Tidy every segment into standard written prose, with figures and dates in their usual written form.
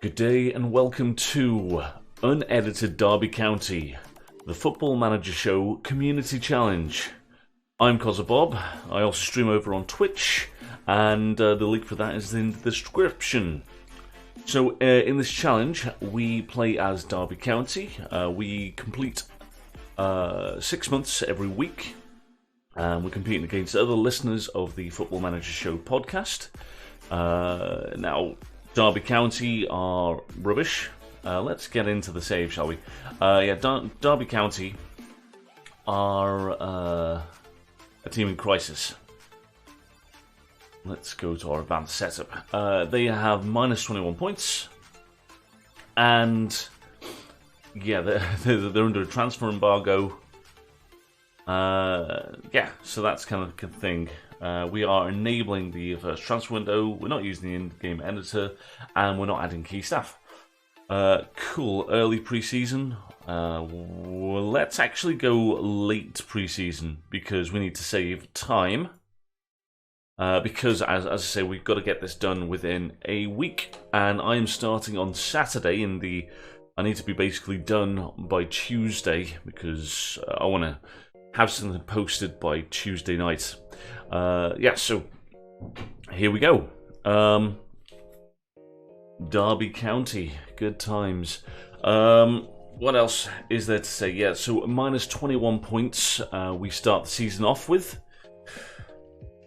Good day and welcome to Unedited Derby County, the Football Manager Show Community Challenge. I'm KozaBob. I also stream over on Twitch, and the link for that is in the description. So in this challenge, we play as Derby County. We complete 6 months every week. We're competing against other listeners of the Football Manager Show podcast. Now, Derby County are rubbish. Let's get into the save, shall we? Derby County are a team in crisis. Let's go to our advanced setup. They have minus 21 points. And yeah, they're under a transfer embargo. So that's kind of the thing. We are enabling the first transfer window. We're not using the in-game editor, and we're not adding key staff. Cool. Early preseason. Well, let's actually go late preseason because we need to save time. Because as I say, we've got to get this done within a week, and I am starting on Saturday. I need to be basically done by Tuesday because I want to have something posted by Tuesday night. So here we go. Derby County, good times. What else is there to say? Yeah, so minus 21 points we start the season off with.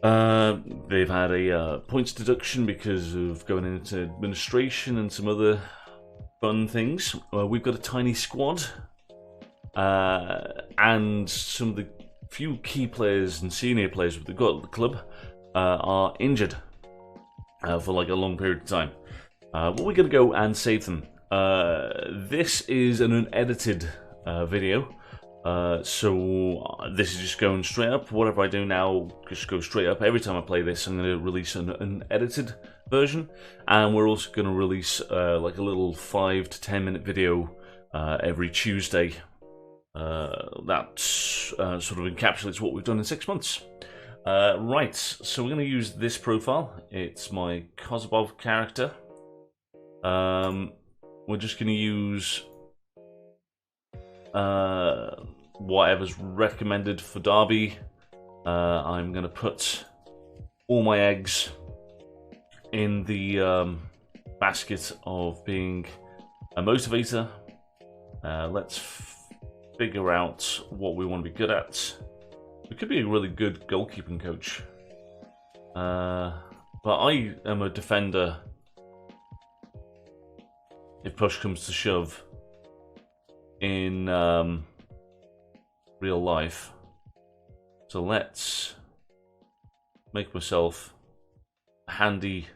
They've had a points deduction because of going into administration and some other fun things. We've got a tiny squad. And some of the few key players and senior players we've got at the club are injured for like a long period of time. But we're going to go and save them. This is an unedited video, so this is just going straight up. Whatever I do now, just go straight up. Every time I play this, I'm going to release an unedited version, and we're also going to release like a little 5 to 10 minute video every Tuesday. That sort of encapsulates what we've done in 6 months. Right, so we're going to use this profile. It's my KozaBob character. We're just going to use whatever's recommended for Derby. I'm going to put all my eggs in the basket of being a motivator. Let's figure out what we want to be good at. We could be a really good goalkeeping coach. But I am a defender if push comes to shove in real life. So let's make myself a handy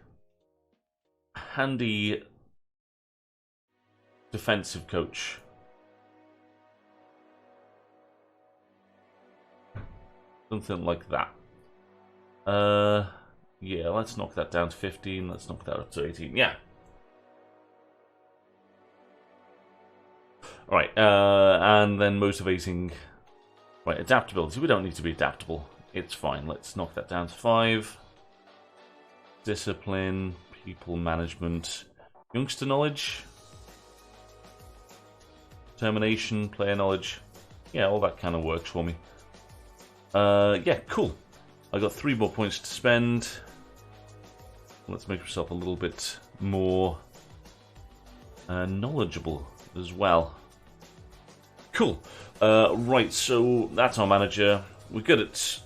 defensive coach. Something like that. Yeah, let's knock that down to 15. Let's knock that up to 18. Yeah. Alright, and then motivating. Right, adaptability. We don't need to be adaptable. It's fine. Let's knock that down to 5. Discipline, people management, youngster knowledge, determination, player knowledge. Yeah, all that kind of works for me. Yeah, cool. I got 3 more points to spend. Let's make myself a little bit more knowledgeable as well. Cool. Right, so that's our manager. We're good at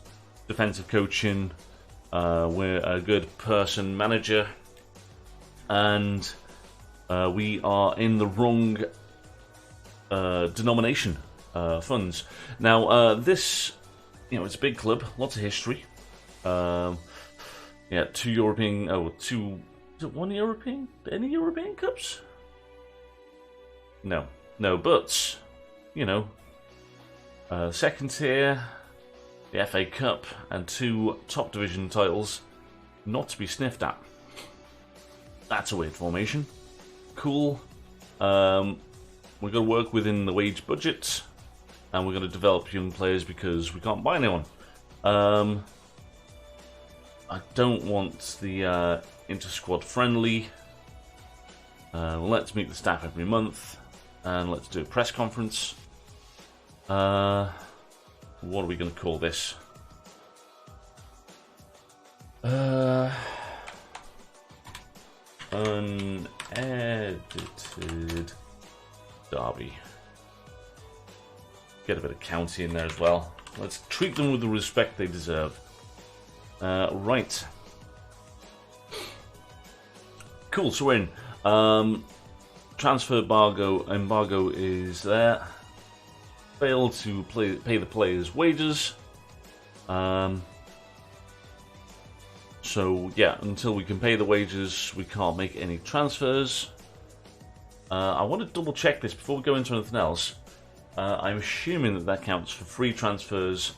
defensive coaching. We're a good person manager. And we are in the wrong denomination funds. Now, this... it's a big club, lots of history. Yeah, 2 European... is it 1 European? Any European Cups? No, but, second tier, the FA Cup, and 2 top division titles not to be sniffed at. That's a weird formation. Cool. We're going to work within the wage budget. And we're going to develop young players because we can't buy anyone. I don't want the inter-squad friendly. Let's meet the staff every month, and let's do a press conference. What are we going to call this? Unedited derby. Get a bit of county in there as well. Let's treat them with the respect they deserve. Right. Cool, so we're in. Transfer embargo is there. Failed to pay the players' wages. So yeah, until we can pay the wages, we can't make any transfers. I want to double check this before we go into anything else. I'm assuming that counts for free transfers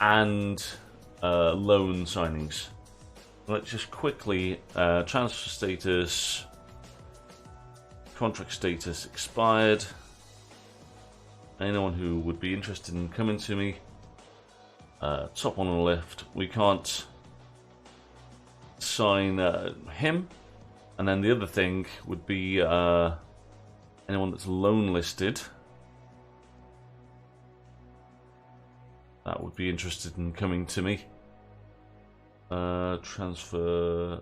and loan signings. Let's just quickly transfer status, contract status expired. Anyone who would be interested in coming to me, top one on the left. We can't sign him, and then the other thing would be anyone that's loan listed that would be interested in coming to me. Transfer,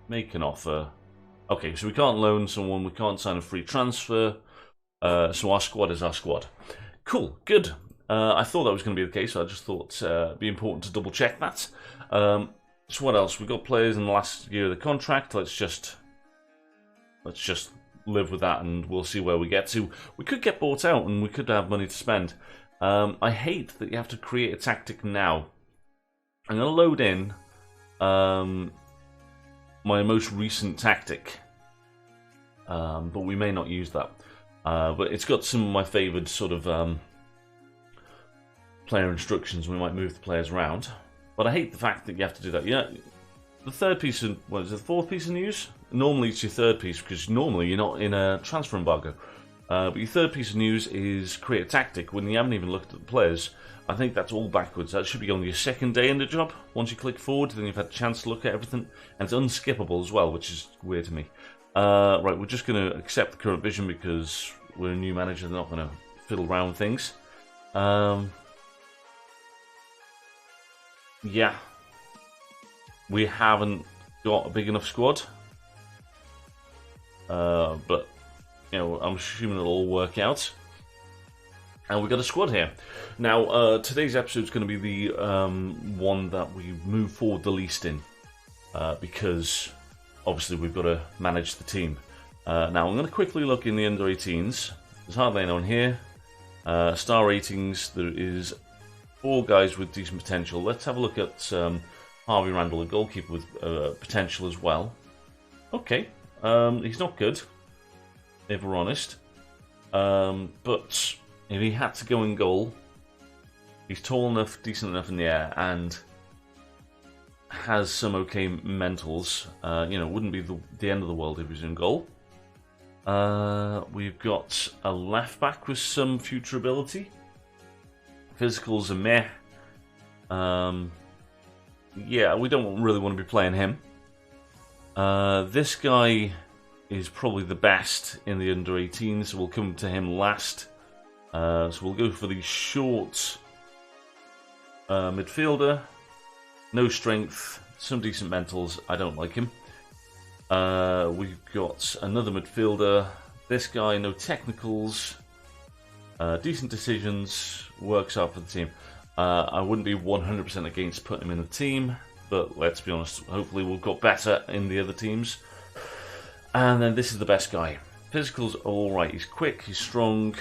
make an offer. Okay, so we can't loan someone, we can't sign a free transfer, so our squad is our squad. Cool, good. I thought that was going to be the case, so I just thought it'd be important to double check that. So what else? We've got players in the last year of the contract. Let's just live with that, and we'll see where we get to. We could get bought out, and we could have money to spend. I hate that you have to create a tactic now. I'm going to load in my most recent tactic, but we may not use that. But it's got some of my favoured sort of player instructions. We might move the players around, but I hate the fact that you have to do that. Yeah, the third piece of, what is it, the fourth piece of news? Normally it's your third piece, because normally you're not in a transfer embargo. But your third piece of news is create a tactic when you haven't even looked at the players. I think that's all backwards. That should be on your second day in the job. Once you click forward, then you've had a chance to look at everything, and it's unskippable as well, which is weird to me. Right, we're just going to accept the current vision because we're a new manager. They're not going to fiddle around with things. Yeah, we haven't got a big enough squad, but you know, I'm assuming it'll all work out. And we've got a squad here. Now, today's episode is going to be the one that we move forward the least in, because obviously we've got to manage the team. Now, I'm going to quickly look in the under-18s. There's hardly anyone here. Star ratings, there is 4 guys with decent potential. Let's have a look at Harvey Randall, a goalkeeper with potential as well. Okay, he's not good, if we're honest. But if he had to go in goal, he's tall enough, decent enough in the air, and has some okay mentals. You know, wouldn't be the end of the world if he was in goal. We've got a left back with some future ability. Physicals are meh. Yeah, we don't really want to be playing him. This guy is probably the best in the under-18s, so we'll come to him last. So we'll go for the short midfielder. No strength, some decent mentals. I don't like him. We've got another midfielder. This guy, no technicals. Decent decisions, works out for the team. I wouldn't be 100% against putting him in the team, but let's be honest, hopefully we've got better in the other teams. And then this is the best guy. Physicals are alright, he's quick, he's strong,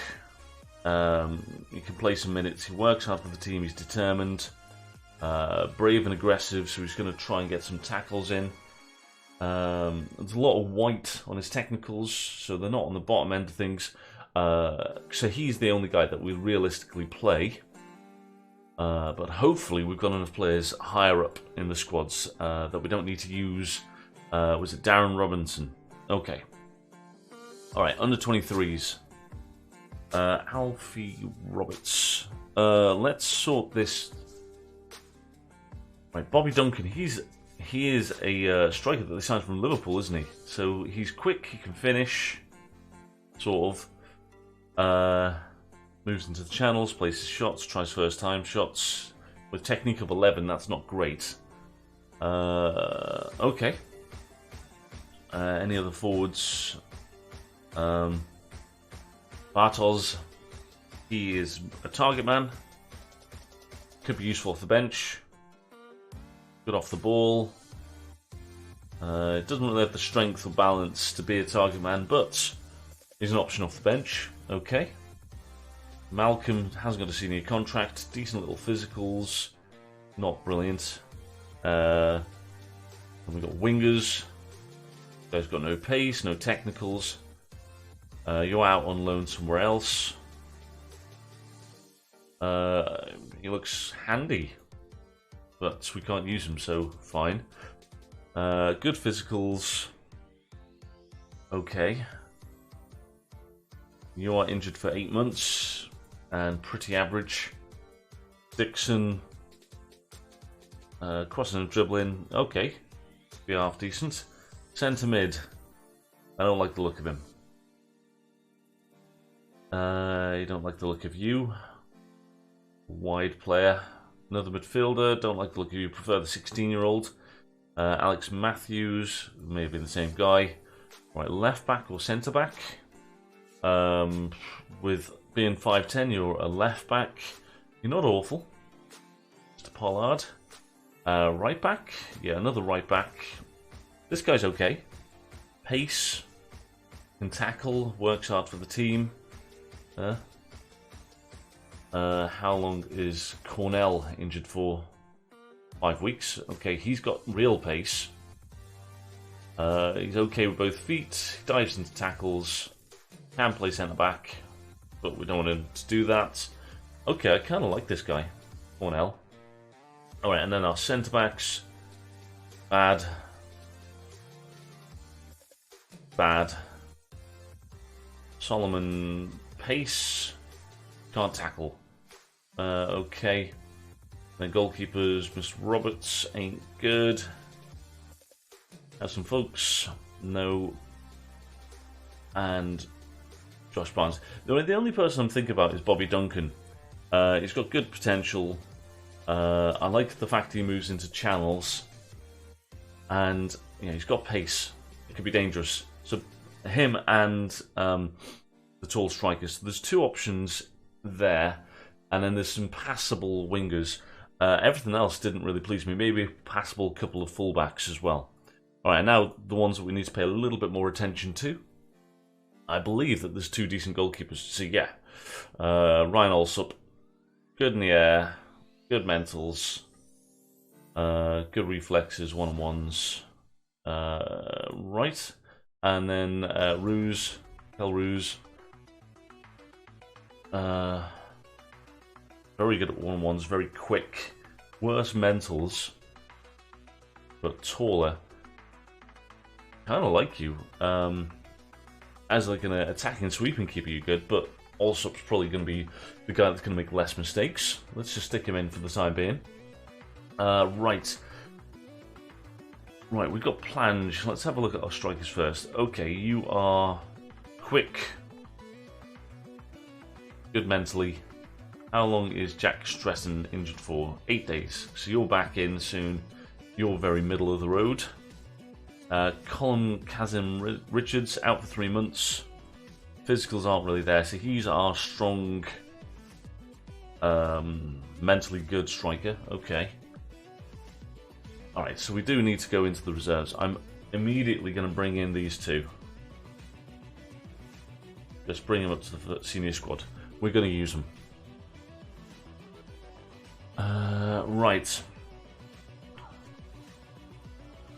he can play some minutes, he works hard for the team, he's determined, brave and aggressive, so he's going to try and get some tackles in. There's a lot of white on his technicals, so they're not on the bottom end of things. So he's the only guy that we realistically play. But hopefully we've got enough players higher up in the squads that we don't need to use. Was it Darren Robinson? Okay. Alright, under 23s. Alfie Roberts. Let's sort this. Right, Bobby Duncan, he's he is a striker that they signed from Liverpool, isn't he? So he's quick, he can finish, sort of. Moves into the channels, places shots, tries first time shots. With technique of 11, that's not great. Okay. Any other forwards? Bartos. He is a target man. Could be useful off the bench. Good off the ball. Doesn't really have the strength or balance to be a target man, but he's an option off the bench. Okay. Malcolm hasn't got a senior contract. Decent little physicals. Not brilliant. And we've got wingers. Guy's got no pace, no technicals. You're out on loan somewhere else. He looks handy, but we can't use him, so fine. Good physicals. Okay. You are injured for 8 months and pretty average. Dixon. Crossing and dribbling. Okay. Be half decent. Centre mid. I don't like the look of him. I don't like the look of you. Wide player. Another midfielder. Don't like the look of you. Prefer the 16-year-old. Alex Matthews. May have been the same guy. Right, left back or centre back. With being 5'10", you're a left back. You're not awful. Mr. Pollard. Right back. Yeah, another right back. This guy's okay. Pace. Can tackle. Works hard for the team. How long is Cornell injured for? 5 weeks. Okay, he's got real pace. He's okay with both feet. He dives into tackles. Can play centre back, but we don't want him to do that. Okay, I kind of like this guy, Cornell. Alright, and then our centre backs. Bad. Bad. Solomon, pace. Can't tackle. Okay. Then goalkeepers, Miss Roberts ain't good. Have some folks. No. And Josh Barnes. The only person I'm thinking about is Bobby Duncan. He's got good potential. I like the fact he moves into channels. And yeah, he's got pace. It could be dangerous. So him and the tall strikers. So there's 2 options there. And then there's some passable wingers. Everything else didn't really please me. Maybe a passable couple of fullbacks as well. Alright, now the ones that we need to pay a little bit more attention to. I believe that there's 2 decent goalkeepers. So yeah, Ryan Alsop, good in the air, good mentals, good reflexes, one-on-ones. Right, and then Ruse, Kel Ruse. Very good at one-on-ones, very quick. Worse mentals, but taller. Kind of like you. As like an attacking sweeping keeper, you're good, but Alsop's probably going to be the guy that's going to make less mistakes. Let's just stick him in for the time being. Right, we've got Plange. Let's have a look at our strikers first. Okay, you are quick. Good mentally. How long is Jack Stresson injured for? 8 days. So you're back in soon. You're very middle of the road. Colin Kazim Richards out for 3 months. Physicals aren't really there, so he's our strong, mentally good striker. Okay. Alright, so we do need to go into the reserves. I'm immediately going to bring in these 2. Just bring them up to the senior squad. We're going to use them. Right.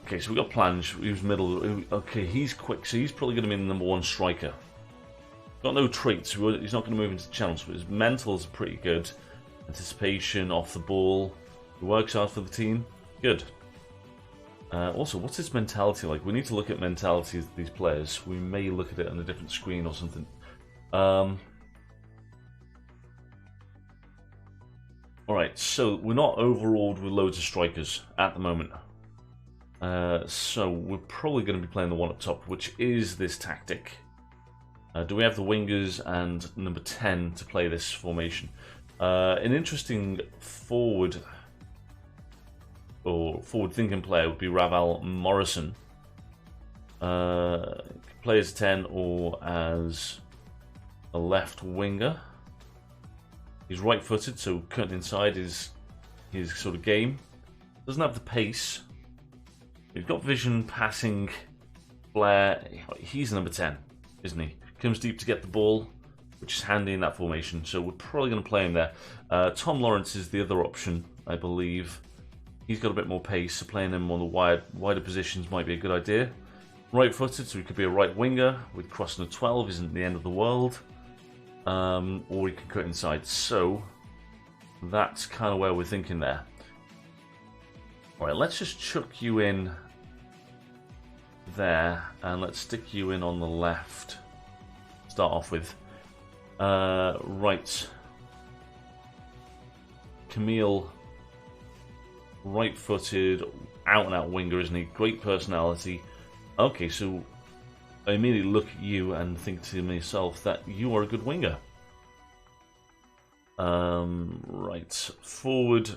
Okay, so we got Plange, he was middle. Okay, he's quick, so he's probably going to be the #1 striker. Got no traits, he's not going to move into the channels, but his mentals are pretty good. Anticipation, off the ball, he works hard for the team. Good. Also, what's his mentality like? We need to look at mentality of these players. We may look at it on a different screen or something. Alright, so we're not overawed with loads of strikers at the moment. So we're probably going to be playing the one up top, which is this tactic. Do we have the wingers and number 10 to play this formation? An interesting forward-thinking player would be Raval Morrison. Play as 10 or as a left winger. He's right-footed, so cutting inside is his sort of game. Doesn't have the pace. He's got vision, passing, flair. He's number 10, isn't he? Comes deep to get the ball, which is handy in that formation, so we're probably going to play him there. Tom Lawrence is the other option, I believe. He's got a bit more pace, so playing him on the wider positions might be a good idea. Right-footed, so he could be a right winger with crossing a 12 isn't the end of the world. Or he can cut inside, so that's kind of where we're thinking there. Alright, let's just chuck you in there, and let's stick you in on the left. Start off with. Right. Camille, right-footed, out-and-out winger, isn't he? Great personality. Okay, so I immediately look at you and think to myself that you are a good winger. Right. Forward.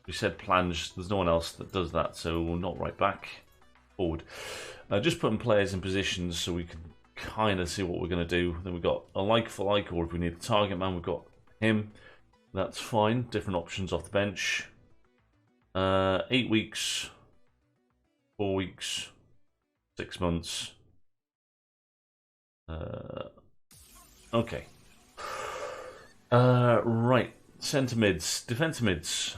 We said Plange. There's no one else that does that, so not right back. Forward. Just putting players in positions so we can kind of see what we're going to do. Then we've got a like for like, or if we need a target man, we've got him. That's fine. Different options off the bench. 8 weeks. 4 weeks. 6 months. Okay. Right. Centre mids. Defensive mids.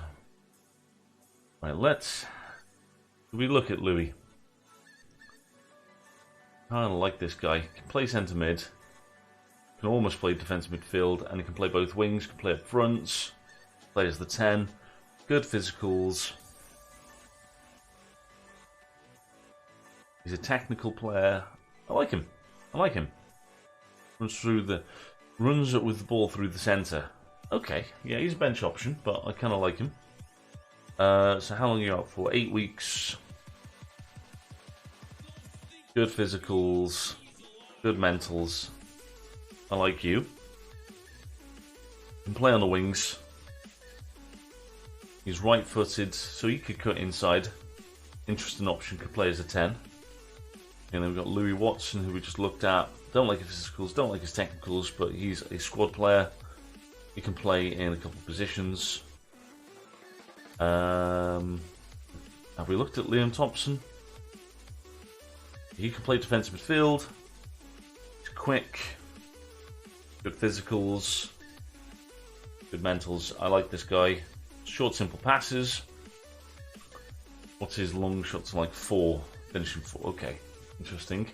Right, let's... we look at Louis. I kind of like this guy. He can play centre mid. Can almost play defensive midfield, and he can play both wings. Can play up fronts. Play as the 10. Good physicals. He's a technical player. I like him. I like him. Runs with the ball through the centre. Okay, yeah, he's a bench option, but I kind of like him. So how long are you out for? 8 weeks. Good physicals. Good mentals. I like you. Can play on the wings. He's right-footed, so he could cut inside. Interesting option, could play as a 10. And then we've got Louis Watson, who we just looked at. Don't like his physicals, don't like his technicals, but he's a squad player. He can play in a couple of positions. Have we looked at Liam Thompson? He can play defensive midfield. He's quick. Good physicals. Good mentals. I like this guy. Short, simple passes. What's his long shots like? 4. Finishing 4. Okay. Interesting.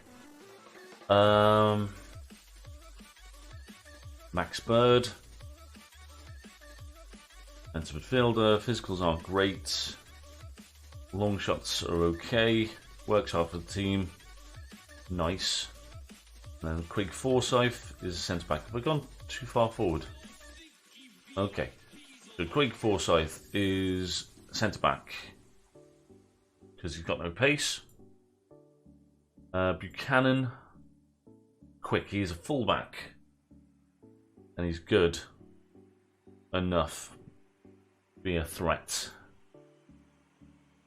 Max Bird. Defensive midfielder. Physicals aren't great. Long shots are okay. Works hard for the team. Nice. And then Quig Forsyth is a centre back. Have I gone too far forward? Okay. So Quig Forsyth is centre back because he's got no pace. Buchanan, quick. He's a fullback, and he's good enough to be a threat.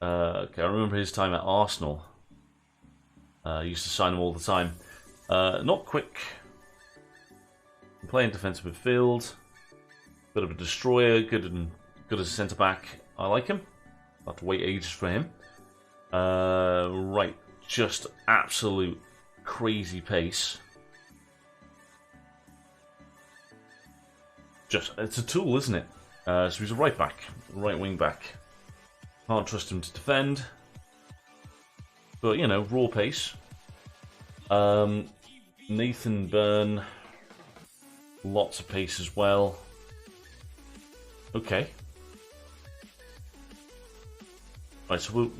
Okay, I remember his time at Arsenal. I used to sign him all the time. Not quick. Playing defensive midfield. Bit of a destroyer. Good as a centre back. I like him. I'll have to wait ages for him. Right. Just absolute crazy pace. It's a tool, isn't it? So he's a right back. Right wing back. Can't trust him to defend. But, you know, raw pace. Nathan Byrne. Lots of pace as well. Okay. Right, so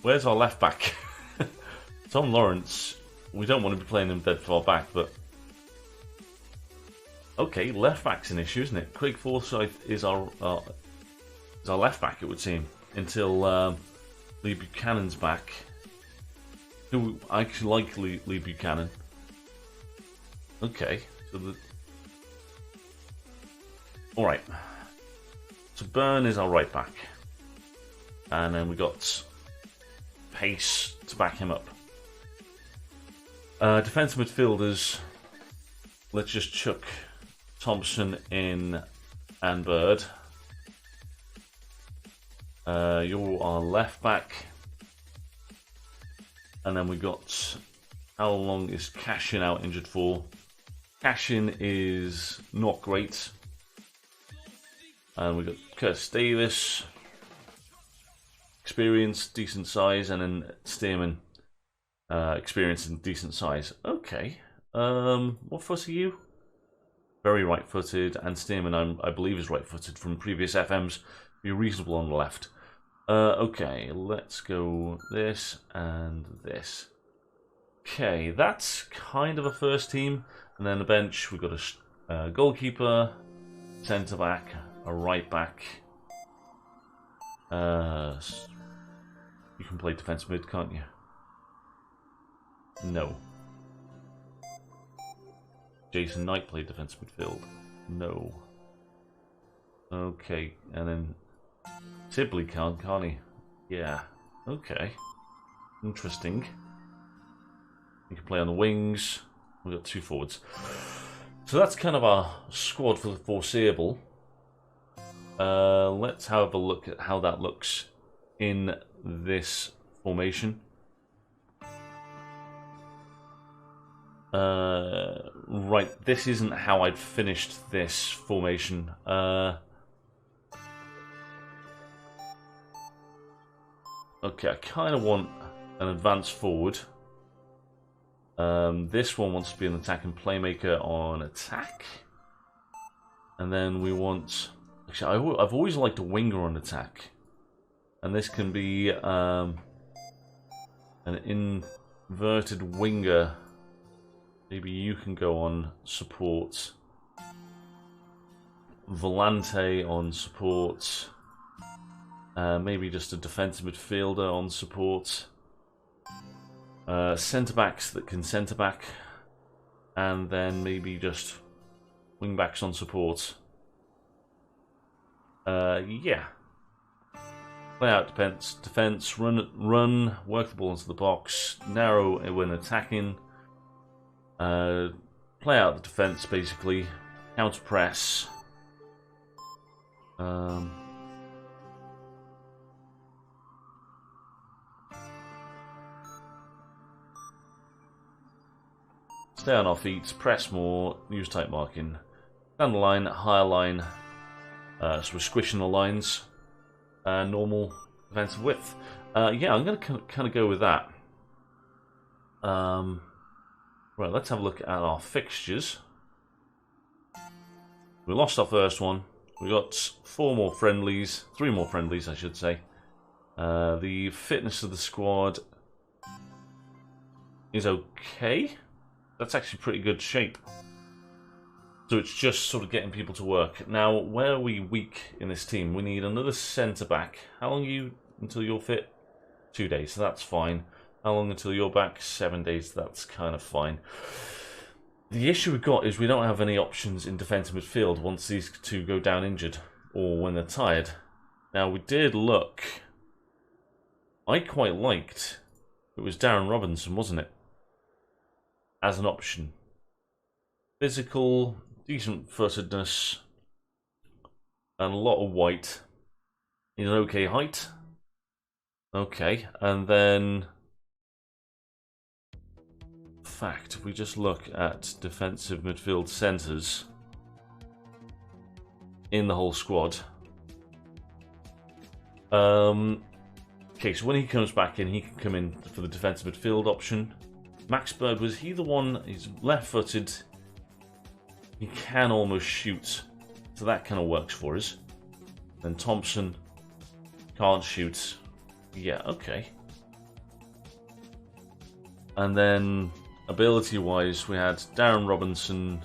where's our left back? Tom Lawrence. We don't want to be playing him dead far back, but... okay, left back's an issue, isn't it? Craig Forsyth is our left back, it would seem. Until Lee Buchanan's back. Who I actually like Lee Buchanan. Okay, so alright. So Byrne is our right back. And then we got Pace to back him up. Defensive midfielders. Let's just chuck Thompson in and Bird. You're our left back. And then we got, how long is Cashin out injured for? Cashin is not great. And we got Curtis Davis. Experience, decent size. And then Stearman. Experience and decent size. Okay. What foot are you? Very right-footed. And Stearman, I believe, is right-footed from previous FMs. Be reasonable on the left. Okay, let's go this and this. Okay, that's kind of a first team. And then the bench, we've got a goalkeeper, centre-back, a right-back. You can play defensive mid, can't you? No. Jason Knight played defensive midfield. No. Okay, and then Sibley can't he? Yeah. Okay. Interesting. You can play on the wings. We've got 2 forwards. So that's kind of our squad for the foreseeable. Let's have a look at how that looks in this formation. Right, this isn't how I'd finished this formation. Okay, I kind of want an advance forward. This one wants to be an attacking playmaker on attack. And then we want... Actually, I've always liked a winger on attack. And this can be an inverted winger. Maybe you can go on support. Volante on support. Maybe just a defensive midfielder on support. Centre-backs that can centre-back. And then maybe just wing-backs on support. Yeah. Play out defence, run, work the ball into the box, narrow when attacking. Play out the defence, basically. Counter press. Stay on our feet, press more, use tight marking. Down the line, higher line. So we're squishing the lines. Normal defensive width. Yeah, I'm going to kind of go with that. Right, let's have a look at our fixtures. We lost our first one. We got 3 more friendlies, I should say. The fitness of the squad is okay. That's actually pretty good shape. So it's just sort of getting people to work. Now, where are we weak in this team? We need another centre-back. How long are you until you're fit? 2 days, so that's fine. How long until you're back? 7 days, that's kind of fine. The issue we've got is we don't have any options in defensive midfield once these 2 go down injured, or when they're tired. Now, we did look. I quite liked, it was Darren Robinson, wasn't it? As an option. Physical, decent footedness, and a lot of weight. He's an okay height. Okay, and then... fact, if we just look at defensive midfield centres in the whole squad. Okay, so when he comes back in, he can come in for the defensive midfield option. Max Bird, was he the one? He's left-footed. He can almost shoot, so that kind of works for us. Then Thompson can't shoot. Yeah, okay. And then ability-wise, we had Darren Robinson,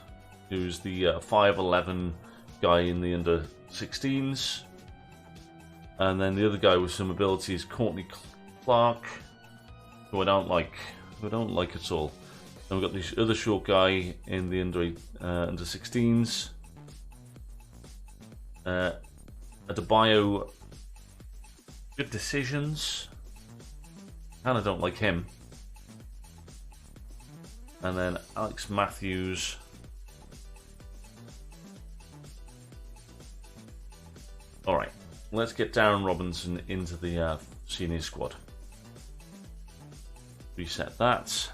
who's the 5'11" guy in the under-16s. And then the other guy with some abilities, Courtney Clark, who I don't like. Who I don't like at all. Then we've got this other short guy in the under 16s. Adebayo, good decisions. Kinda don't like him. And then Alex Matthews. Alright, let's get Darren Robinson into the senior squad. Reset that.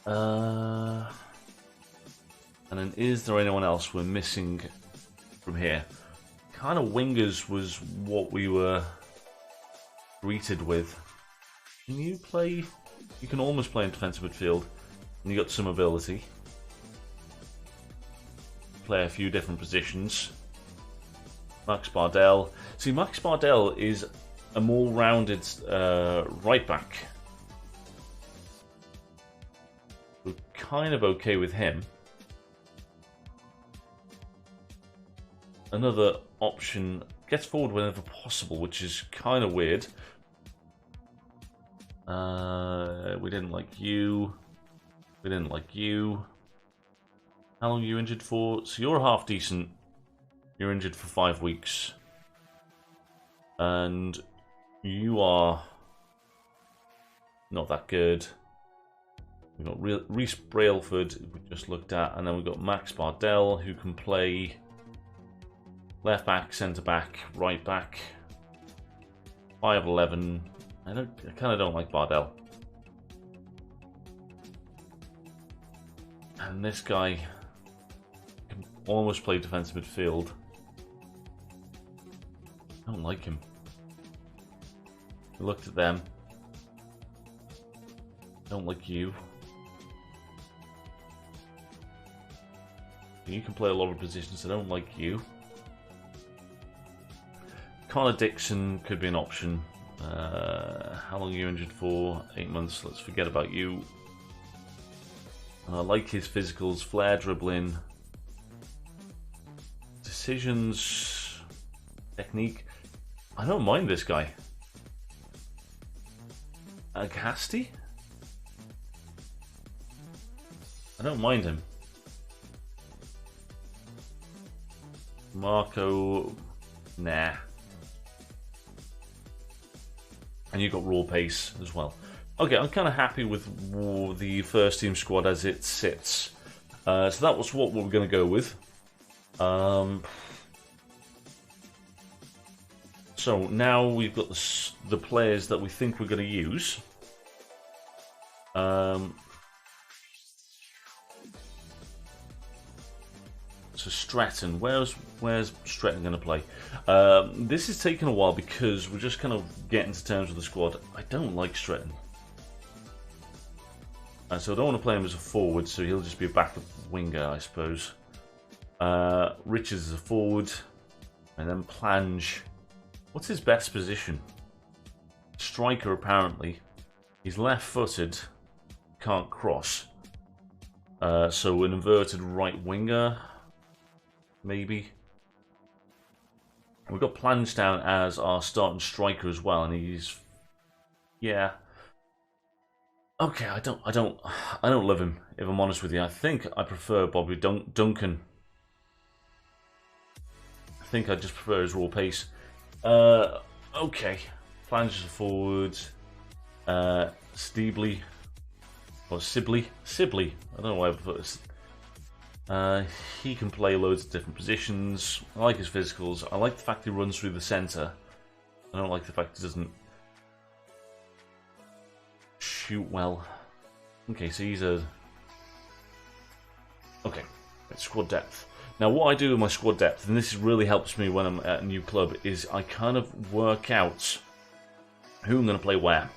And then is there anyone else we're missing from here? Kind of wingers was what we were greeted with. Can you play? You can almost play in defensive midfield, and you got some ability. Play a few different positions. Max Bardell. See, Max Bardell is a more rounded right back. We're kind of okay with him. Another option gets forward whenever possible, which is kind of weird. We didn't like you. We didn't like you. How long are you injured for? So you're half decent. You're injured for 5 weeks. And you are not that good. We've got Reece Brailford, we just looked at, and then we've got Max Bardell, who can play left back, centre back, right back. 5'11". I kind of don't like Bardell. And this guy can almost play defensive midfield. I don't like him. We looked at them. Don't like you. You can play a lot of positions. I don't like you. Connor Dixon could be an option. How long are you injured for? 8 months. Let's forget about you. I like his physicals, flair, dribbling, decisions, technique. I don't mind this guy. Agasti? I don't mind him. Marco, nah. And you got raw pace as well. Okay, I'm kind of happy with the first team squad as it sits. So that was what we were going to go with. So now we've got the players that we think we're going to use. So Stratton, where's Stratton going to play? This is taking a while because we're just kind of getting to terms with the squad. I don't like Stratton. So I don't want to play him as a forward, so he'll just be a backup winger, I suppose. Richards is a forward. And then Plange. What's his best position? Striker, apparently. He's left-footed. Can't cross. So an inverted right winger. Maybe. We've got Plange down as our starting striker as well, and he's... Yeah. Okay, I don't love him, if I'm honest with you. I think I prefer Bobby Duncan. I think I just prefer his raw pace. Okay. Plange is a forward. Steebley. Or Sibley. Sibley. I don't know why I put this. He can play loads of different positions. I like his physicals. I like the fact he runs through the centre. I don't like the fact he doesn't shoot well. Okay, so he's a... Okay, it's squad depth. Now what I do with my squad depth, and this really helps me when I'm at a new club, is I kind of work out who I'm going to play where.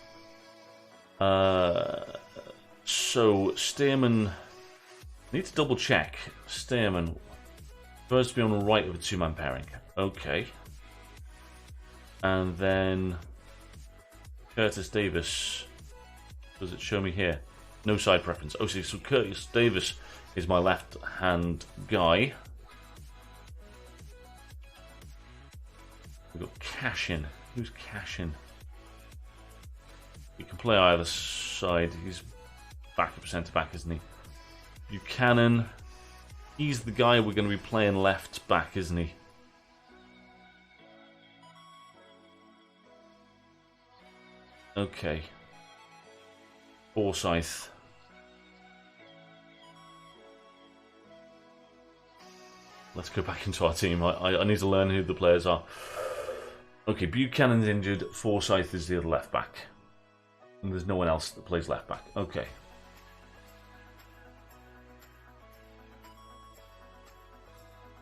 So Stearman... I need to double check. Stearman first to be on the right with a two-man pairing. Okay. And then Curtis Davis. Does it show me here? No side preference. Oh, so Curtis Davis is my left-hand guy. We've got Cashin. Who's Cashin? He can play either side. He's backup centre-back, isn't he? Buchanan. He's the guy we're going to be playing left-back, isn't he? Okay. Forsyth. Let's go back into our team. I need to learn who the players are. Okay, Buchanan's injured. Forsyth is the other left-back. And there's no one else that plays left-back. Okay.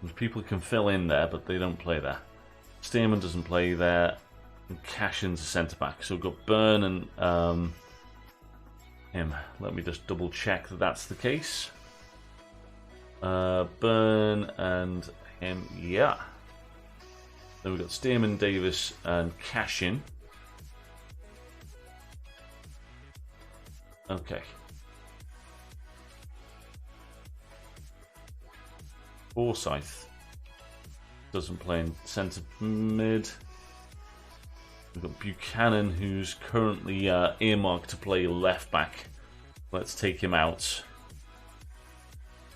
There's people who can fill in there, but they don't play there. Stearman doesn't play there. And Cashin's a centre-back. So we've got Byrne and him. Let me just double-check that that's the case. Byrne and him, yeah. Then we've got Stearman, Davis, and Cashin. Okay. Forsyth doesn't play in centre mid. We've got Buchanan, who's currently earmarked to play left back. Let's take him out.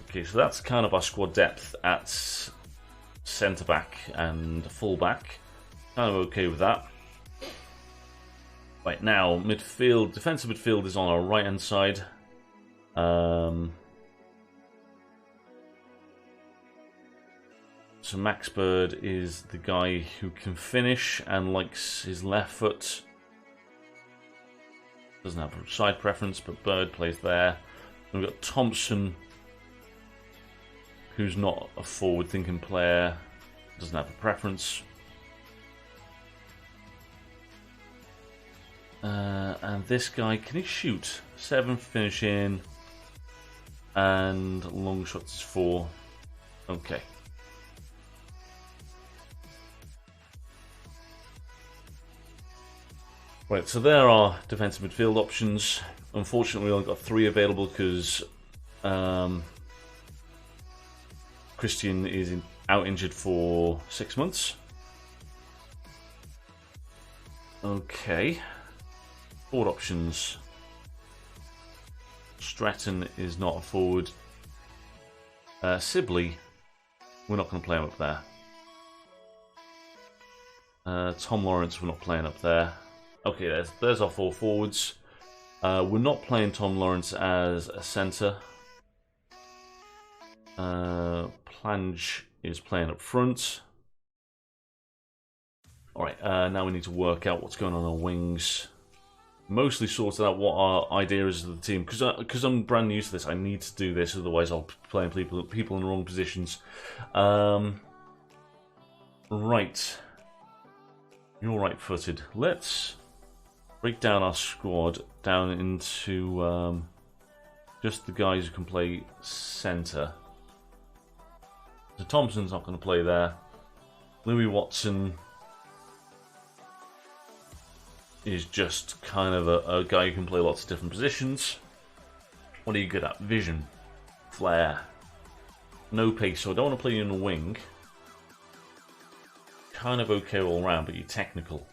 Okay, so that's kind of our squad depth at centre back and full back. Kind of okay with that. Right now, midfield, defensive midfield is on our right hand side. So Max Bird is the guy who can finish and likes his left foot. Doesn't have a side preference, but Bird plays there. And we've got Thompson, who's not a forward-thinking player, doesn't have a preference. And this guy, can he shoot? 7 finishing, and long shots is 4. Okay. Right, so there are defensive midfield options. Unfortunately, we only got 3 available because Christian is out injured for 6 months. Okay. Forward options. Stratton is not a forward. Sibley, we're not going to play him up there. Tom Lawrence, we're not playing up there. Okay, there's our 4 forwards. We're not playing Tom Lawrence as a centre. Plange is playing up front. Alright, now we need to work out what's going on our wings. Mostly sorted out what our idea is of the team. Because I'm brand new to this, I need to do this, otherwise I'll be playing people in the wrong positions. Right. You're right-footed. Let's break down our squad down into just the guys who can play centre. So Thompson's not going to play there. Louis Watson is just kind of a guy who can play lots of different positions. What are you good at? Vision. Flair. No pace, so I don't want to play you in the wing. Kind of okay all round, but you're technical.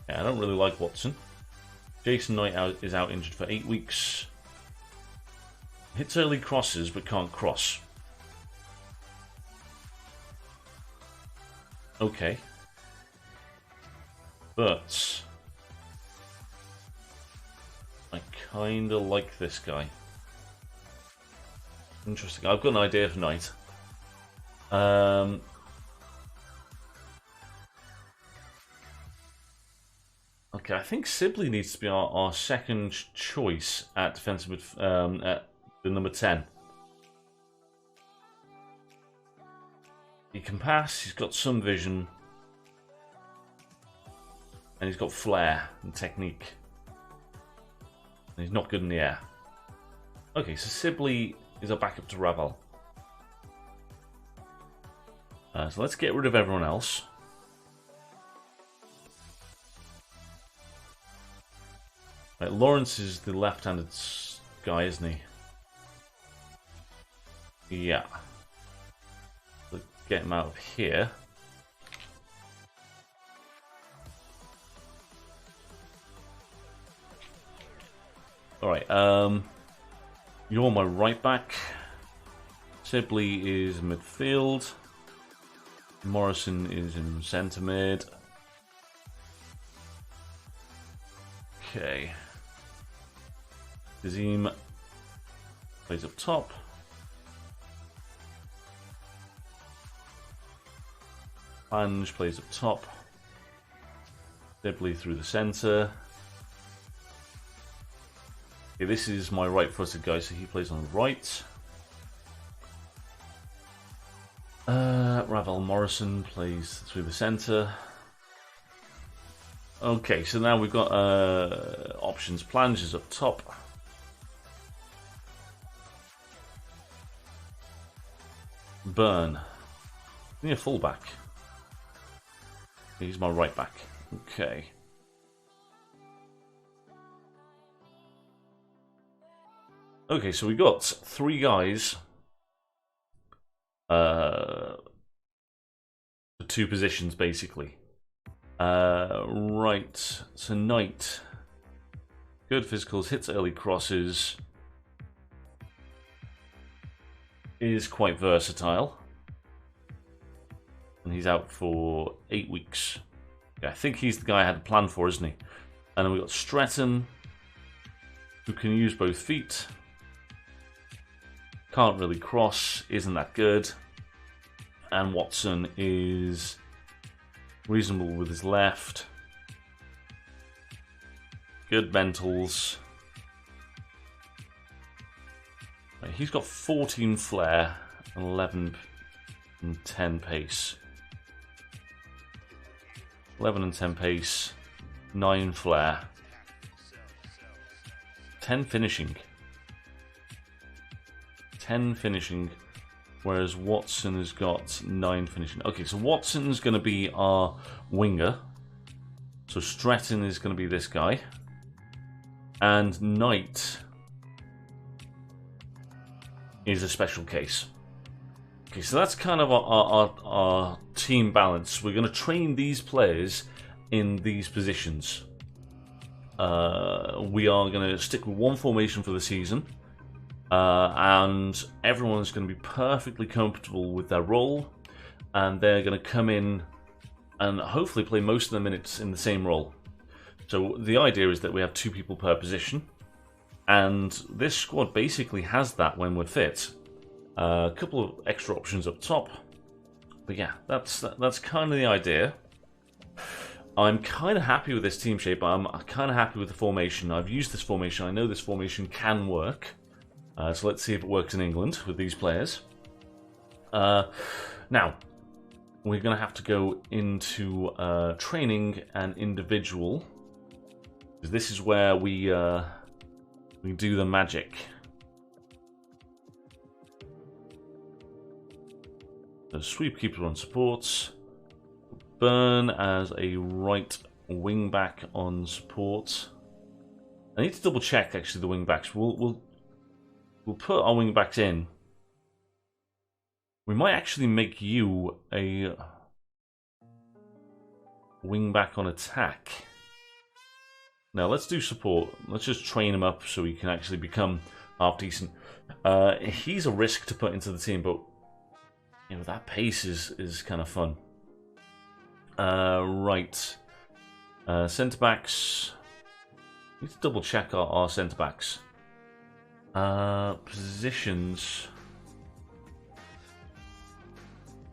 Yeah, I don't really like Watson. Jason Knight is out injured for 8 weeks. Hits early crosses, but can't cross. Okay. But I kind of like this guy. Interesting. I've got an idea for Knight. Okay, I think Sibley needs to be our second choice at defensive at the number 10. He can pass, he's got some vision, and he's got flair and technique. And he's not good in the air. Okay, so Sibley is a backup to Ravel. So let's get rid of everyone else. Right, Lawrence is the left-handed guy, isn't he? Yeah. Let's get him out of here. Alright, you're my right back. Sibley is midfield. Morrison is in centre mid. Okay. Kazim plays up top. Ange plays up top. Sibley through the centre. Okay, this is my right-footed guy, so he plays on the right. Ravel Morrison plays through the centre. Okay, so now we've got options. Plange is up top. Burn. Need a fullback. He's my right back. Okay. Okay, so we got 3 guys. For 2 positions, basically. Right. So Knight. Good physicals, hits early crosses. Is quite versatile. And he's out for 8 weeks. Yeah, I think he's the guy I had a plan for, isn't he? And then we've got Stratton, who can use both feet. Can't really cross, isn't that good. And Watson is reasonable with his left. Good mentals. He's got 14 flair and 11 and 10 pace. 11 and 10 pace, 9 flair, 10 finishing. 10 finishing, whereas Watson has got 9 finishing. Okay, so Watson's going to be our winger. So Stratton is going to be this guy. And Knight is a special case. Okay, so that's kind of our team balance. We're going to train these players in these positions. We are going to stick with one formation for the season. And everyone's going to be perfectly comfortable with their role. And they're going to come in and hopefully play most of the minutes in the same role. So the idea is that we have 2 people per position. And this squad basically has that when we're fit. A couple of extra options up top. But yeah, that's kind of the idea. I'm kind of happy with this team shape. I'm kind of happy with the formation. I've used this formation. I know this formation can work. So let's see if it works in England with these players. Now, we're going to have to go into training and individual. This is where we do the magic. The sweepkeeper on supports. Burn as a right wing back on support. I need to double check actually the wing backs. We'll put our wing backs in. We might actually make you a wing back on attack. Now let's do support. Let's just train him up so he can actually become half decent. He's a risk to put into the team, but you know that pace is kind of fun. Right. Centre backs. Need to double check our centre backs. Positions.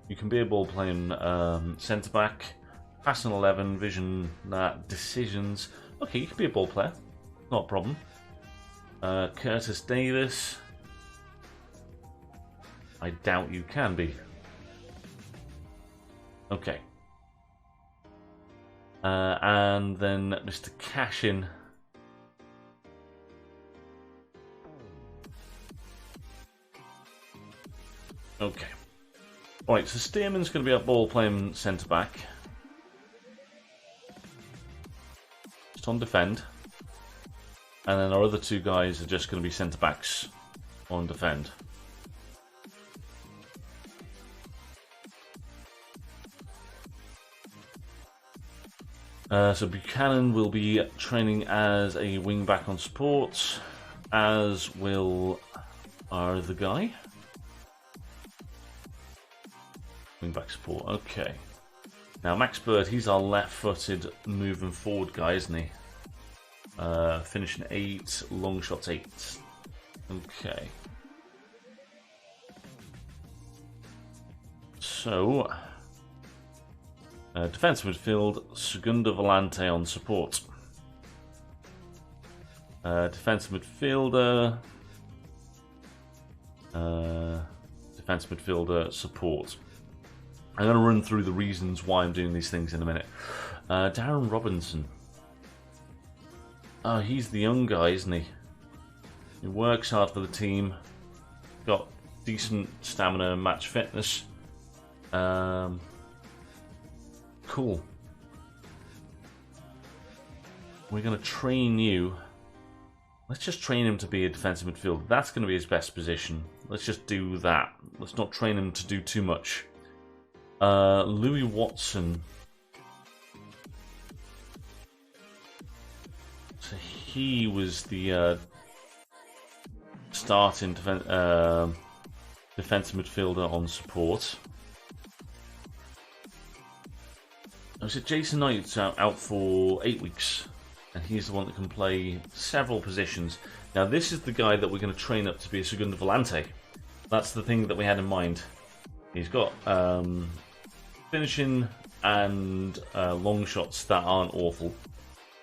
You can be a ball playing centre back, passing 11, vision, decisions. Okay, you can be a ball player, not a problem. Curtis Davis. I doubt you can be. Okay. And then Mr. Cashin. Okay. Alright, so Stearman's going to be a ball playing centre back. Just on defend. And then our other 2 guys are just going to be centre backs on defend. So Buchanan will be training as a wing back on support. as will our other guy. Wing-back support, okay. Now Max Bird, he's our left-footed moving forward guy, isn't he? Finishing 8, long shots 8. Okay. So, defensive midfield, Segundo Volante on support. Defensive midfielder, support. I'm going to run through the reasons why I'm doing these things in a minute. Darren Robinson. Oh, he's the young guy, isn't he? He works hard for the team. Got decent stamina and match fitness. Cool. We're going to train you. Let's just train him to be a defensive midfielder. That's going to be his best position. Let's just do that. Let's not train him to do too much. Louis Watson. So he was the starting defensive midfielder on support. So Jason Knight's out for 8 weeks, and he's the one that can play several positions. Now this is the guy that we're going to train up to be a Segundo Volante. That's the thing that we had in mind. He's got finishing and long shots that aren't awful.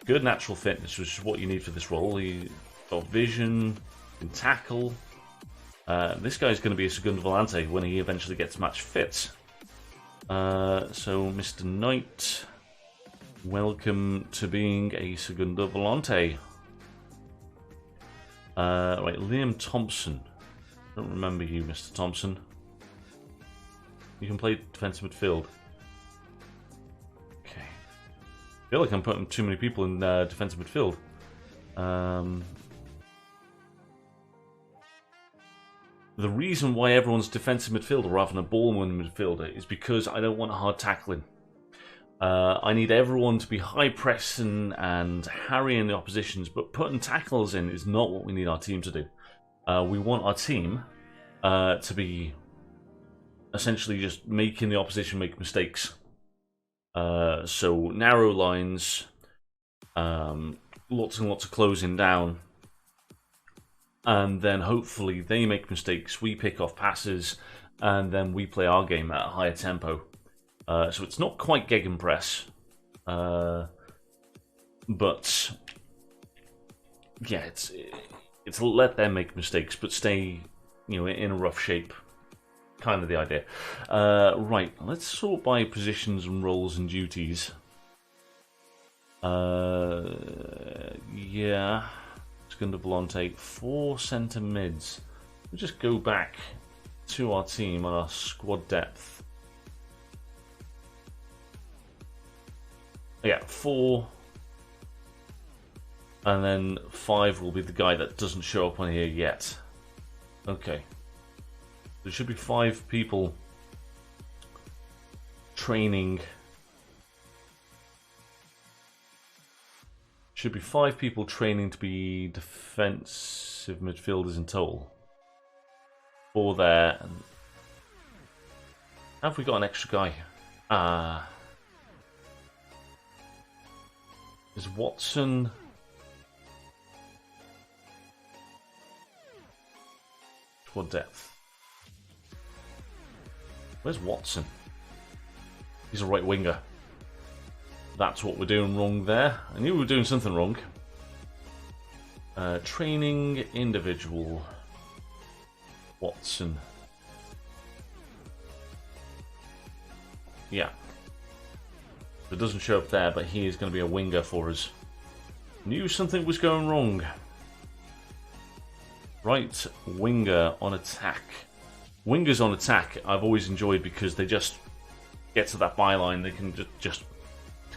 Good natural fitness, which is what you need for this role. He's got vision, can tackle. This guy's going to be a Segundo Volante when he eventually gets match fit. So Mr. Knight, welcome to being a Segundo Volante. Right, Liam Thompson. Don't remember you, Mr. Thompson. You can play defensive midfield. Okay. I feel like I'm putting too many people in defensive midfield. The reason why everyone's defensive midfielder rather than a ball-winning midfielder is because I don't want hard tackling. I need everyone to be high pressing and harrying the oppositions, but putting tackles in is not what we need our team to do. We want our team to be essentially just making the opposition make mistakes. So narrow lines, lots and lots of closing down, and then hopefully they make mistakes, we pick off passes, and then we play our game at a higher tempo. So it's not quite gegenpress, but yeah, it's let them make mistakes, but stay, in a rough shape. Kind of the idea. Right, let's sort by positions and roles and duties. Yeah. Segundo Volante, 4 centre mids. We'll just go back to our team, our squad depth. Yeah, 4. And then 5 will be the guy that doesn't show up on here yet. Okay. There should be 5 people training. Should be 5 people training to be defensive midfielders in total. 4 there. And have we got an extra guy? Is Watson? Squad depth. Where's Watson? He's a right winger. That's what we're doing wrong there. I knew we were doing something wrong. Training individual. Watson. Yeah. It doesn't show up there, but he is going to be a winger for us. Knew something was going wrong. Right winger on attack. Wingers on attack I've always enjoyed because they just get to that byline. They can just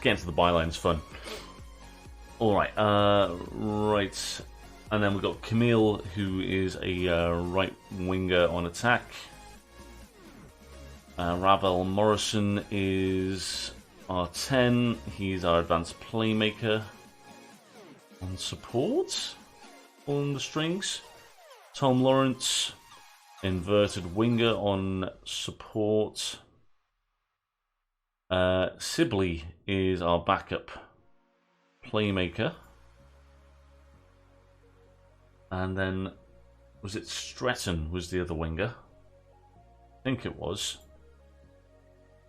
get into the byline is fun. Alright, right. And then we've got Camille, who is a right winger on attack. Ravel Morrison is our 10. He's our advanced playmaker. On support? pulling the strings. Tom Lawrence, inverted winger on support. Sibley is our backup playmaker. And then, was it Stretton was the other winger? I think it was.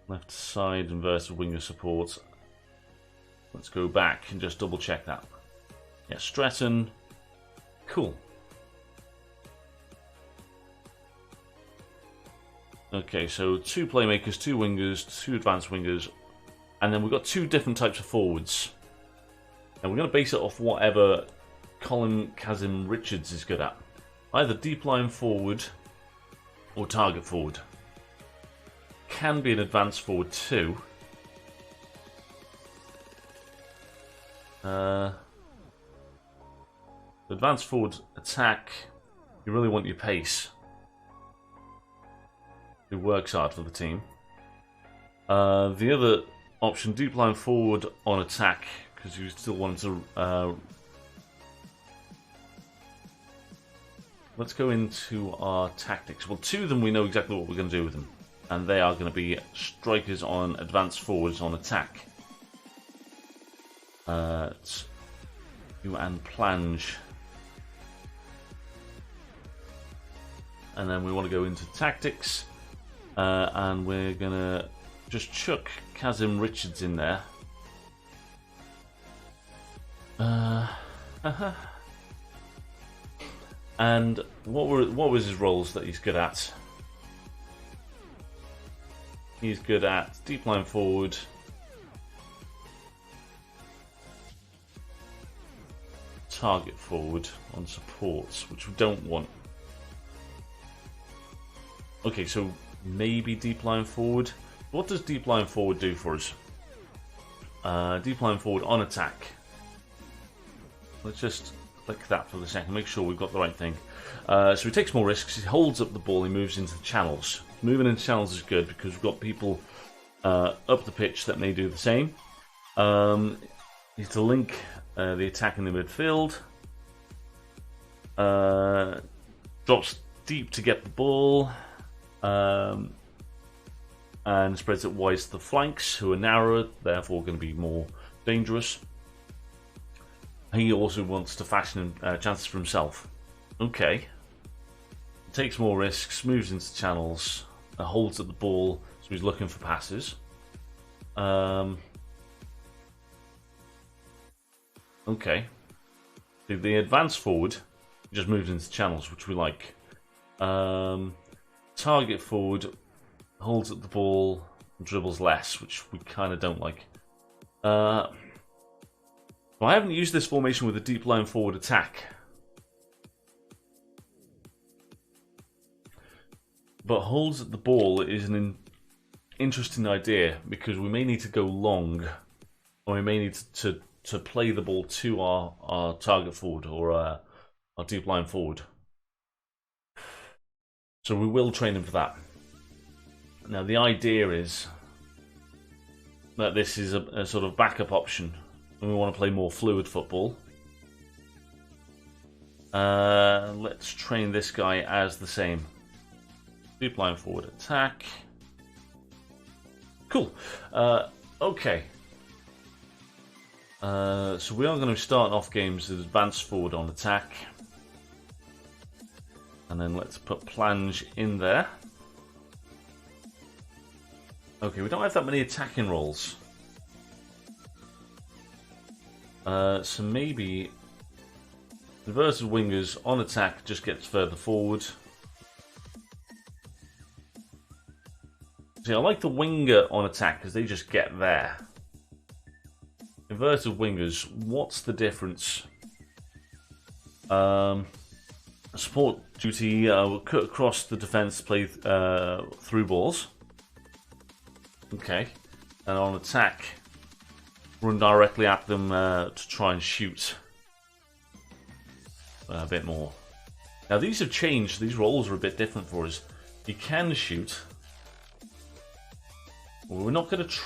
Left side inverted winger support. Let's go back and just double check that. Yeah, Stretton. Cool. Okay, so 2 playmakers, 2 wingers, 2 advanced wingers, and then we've got 2 different types of forwards. And we're going to base it off whatever Colin Kazim Richards is good at. Either deep line forward or target forward. Can be an advanced forward too. Advanced forward attack, you really want your pace. Who works hard for the team. The other option, deep line forward on attack, because you still want to. Let's go into our tactics. Well, 2 of them we know exactly what we're going to do with them, and they are going to be strikers on advanced forwards on attack. You and Plange. And then we want to go into tactics. And we're going to just chuck Kazim Richards in there. And what was his roles that he's good at? He's good at deep line forward. Target forward on supports, which we don't want. Okay, so maybe deep line forward. What does deep line forward do for us? Deep line forward on attack. Let's just click that for the second, make sure we've got the right thing. So he takes more risks, he holds up the ball, he moves into the channels. Moving into channels is good because we've got people up the pitch that may do the same. He's to link the attack in the midfield. Drops deep to get the ball. And spreads it wide to the flanks, who are narrower, therefore going to be more dangerous. He also wants to fashion chances for himself. Okay. Takes more risks, moves into channels, holds at the ball, so he's looking for passes. Okay. The advanced forward just moves into channels, which we like. Target forward holds at the ball, dribbles less, which we kind of don't like. Well, I haven't used this formation with a deep line forward attack. But holds at the ball is an interesting idea because we may need to go long, or we may need to play the ball to our target forward or our deep line forward. So we will train him for that. Now the idea is that this is a sort of backup option when we want to play more fluid football. Let's train this guy as the same. Deep line forward attack. Cool. Okay. So we are going to start off games with advanced forward on attack. And then let's put Plange in there. Okay, we don't have that many attacking roles. So maybe inverted wingers on attack just gets further forward. See, I like the winger on attack because they just get there. Inverted wingers, what's the difference? Support duty, we'll cut across the defence, play through balls. Okay. And on attack, run directly at them to try and shoot a bit more. Now these have changed, these roles are a bit different for us. You can shoot. Well, we're not going to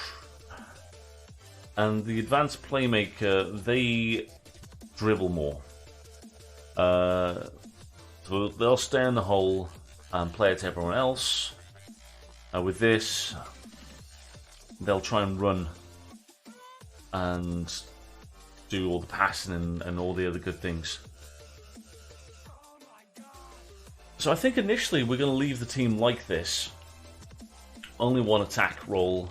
and the advanced playmaker, they dribble more. So they'll stay in the hole and play it to everyone else. With this, they'll try and run and do all the passing and all the other good things. So I think initially we're going to leave the team like this. Only one attack roll.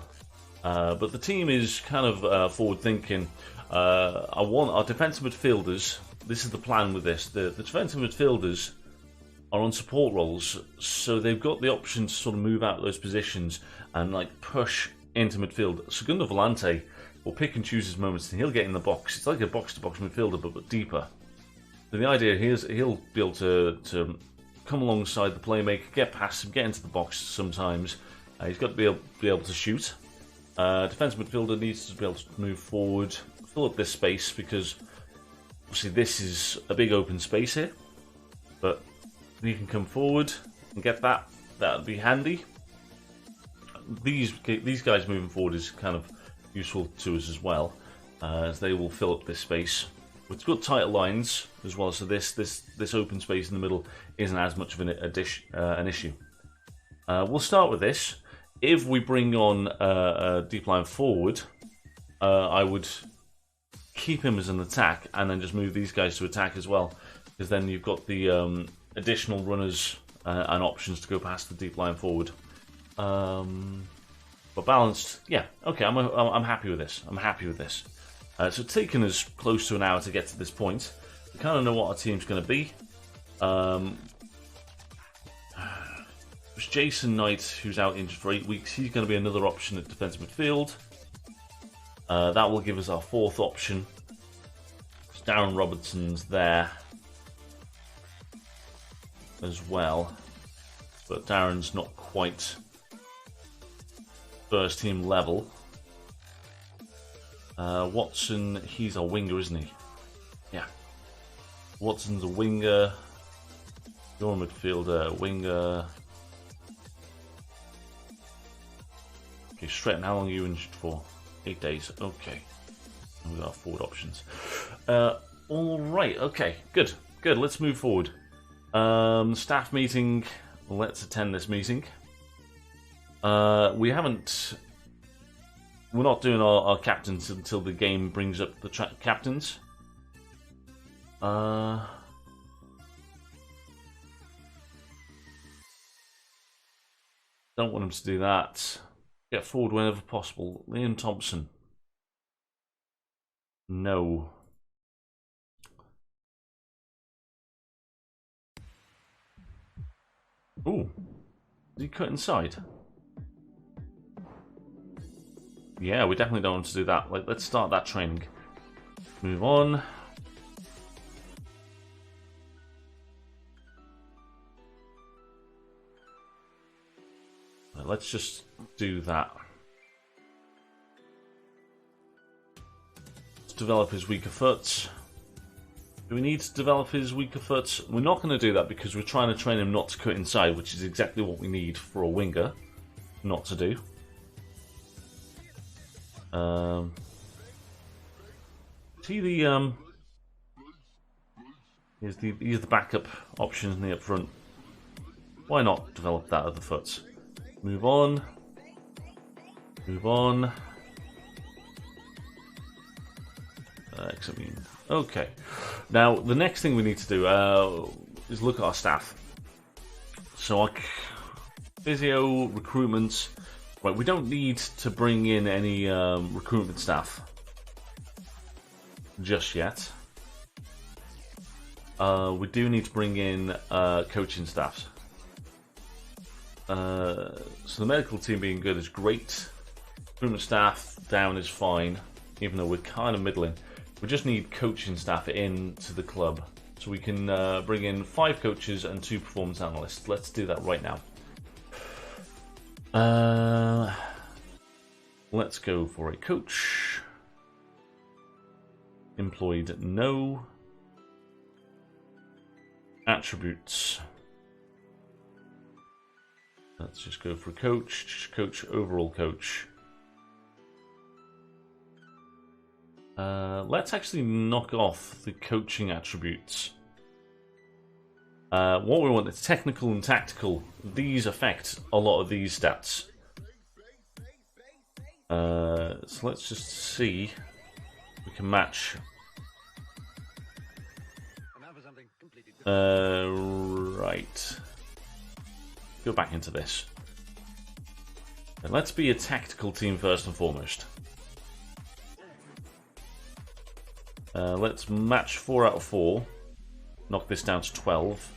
But the team is kind of forward-thinking. I want our defensive midfielders. This is the plan with this. The defensive midfielders are on support roles, so they've got the option to sort of move out of those positions and like push into midfield. Segundo Volante will pick and choose his moments, and he'll get in the box. It's like a box-to-box midfielder, but deeper. So the idea here is he'll be able to come alongside the playmaker, get past him, get into the box sometimes. He's got to be able to shoot. Defensive midfielder needs to be able to move forward, fill up this space, because obviously this is a big open space here. But you can come forward and get that. That would be handy. These guys moving forward is kind of useful to us as well, as they will fill up this space with good tight lines as well. So this open space in the middle isn't as much of an issue. We'll start with this. If we bring on a deep line forward, I would keep him as an attack and then just move these guys to attack as well, because then you've got the additional runners and options to go past the deep line forward. But balanced, yeah, okay. I'm happy with this. I'm happy with this. So it's taken us close to an hour to get to this point. We kind of know what our team's going to be. There's Jason Knight, who's out injured for 8 weeks. He's going to be another option at defensive midfield. That will give us our fourth option. Darren Robertson's there as well, but Darren's not quite first team level. Watson, he's a winger, isn't he? Yeah. Watson's a winger. You're a midfielder, winger. Okay, Stretton, how long are you injured for? 8 days. Okay. We've got our forward options. Alright, okay. Good. Good, let's move forward. Staff meeting. Let's attend this meeting. We're not doing our captains until the game brings up the captains. Don't want him to do that. Get forward whenever possible. Liam Thompson. No. Ooh. Did he cut inside? Yeah, we definitely don't want to do that. Let's start that training. Move on. Let's just do that. Let's develop his weaker foot. Do we need to develop his weaker foot? We're not going to do that because we're trying to train him not to cut inside, which is exactly what we need for a winger not to do. Here's the backup option in the up front. Why not develop that other foot? Move on. Move on. Okay. Now the next thing we need to do is look at our staff. So our physio recruitment. Right, we don't need to bring in any recruitment staff just yet. We do need to bring in coaching staffs. So the medical team being good is great. Recruitment staff down is fine, even though we're kind of middling. We just need coaching staff into the club. So we can bring in 5 coaches and 2 performance analysts. Let's do that right now. Let's go for a coach. Employed, no. Attributes. Let's just go for a coach. Coach, overall coach. Let's actually knock off the coaching attributes. What we want is technical and tactical. These affect a lot of these stats. So let's just see if we can match. Right. Go back into this. And let's be a tactical team first and foremost. Let's match 4 out of 4. Knock this down to 12.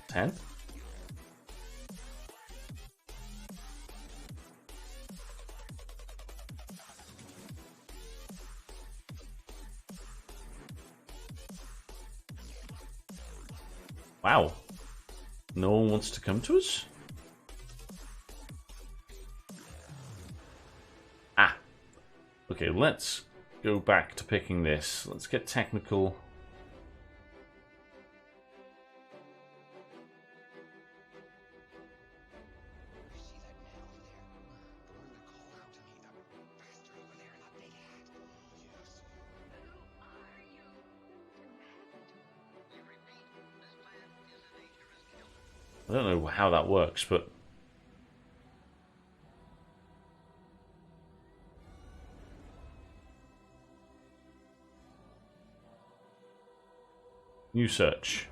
10. Wow. No one wants to come to us? Ah. Okay, let's go back to picking this. Let's get technical. I don't know how that works, but new search.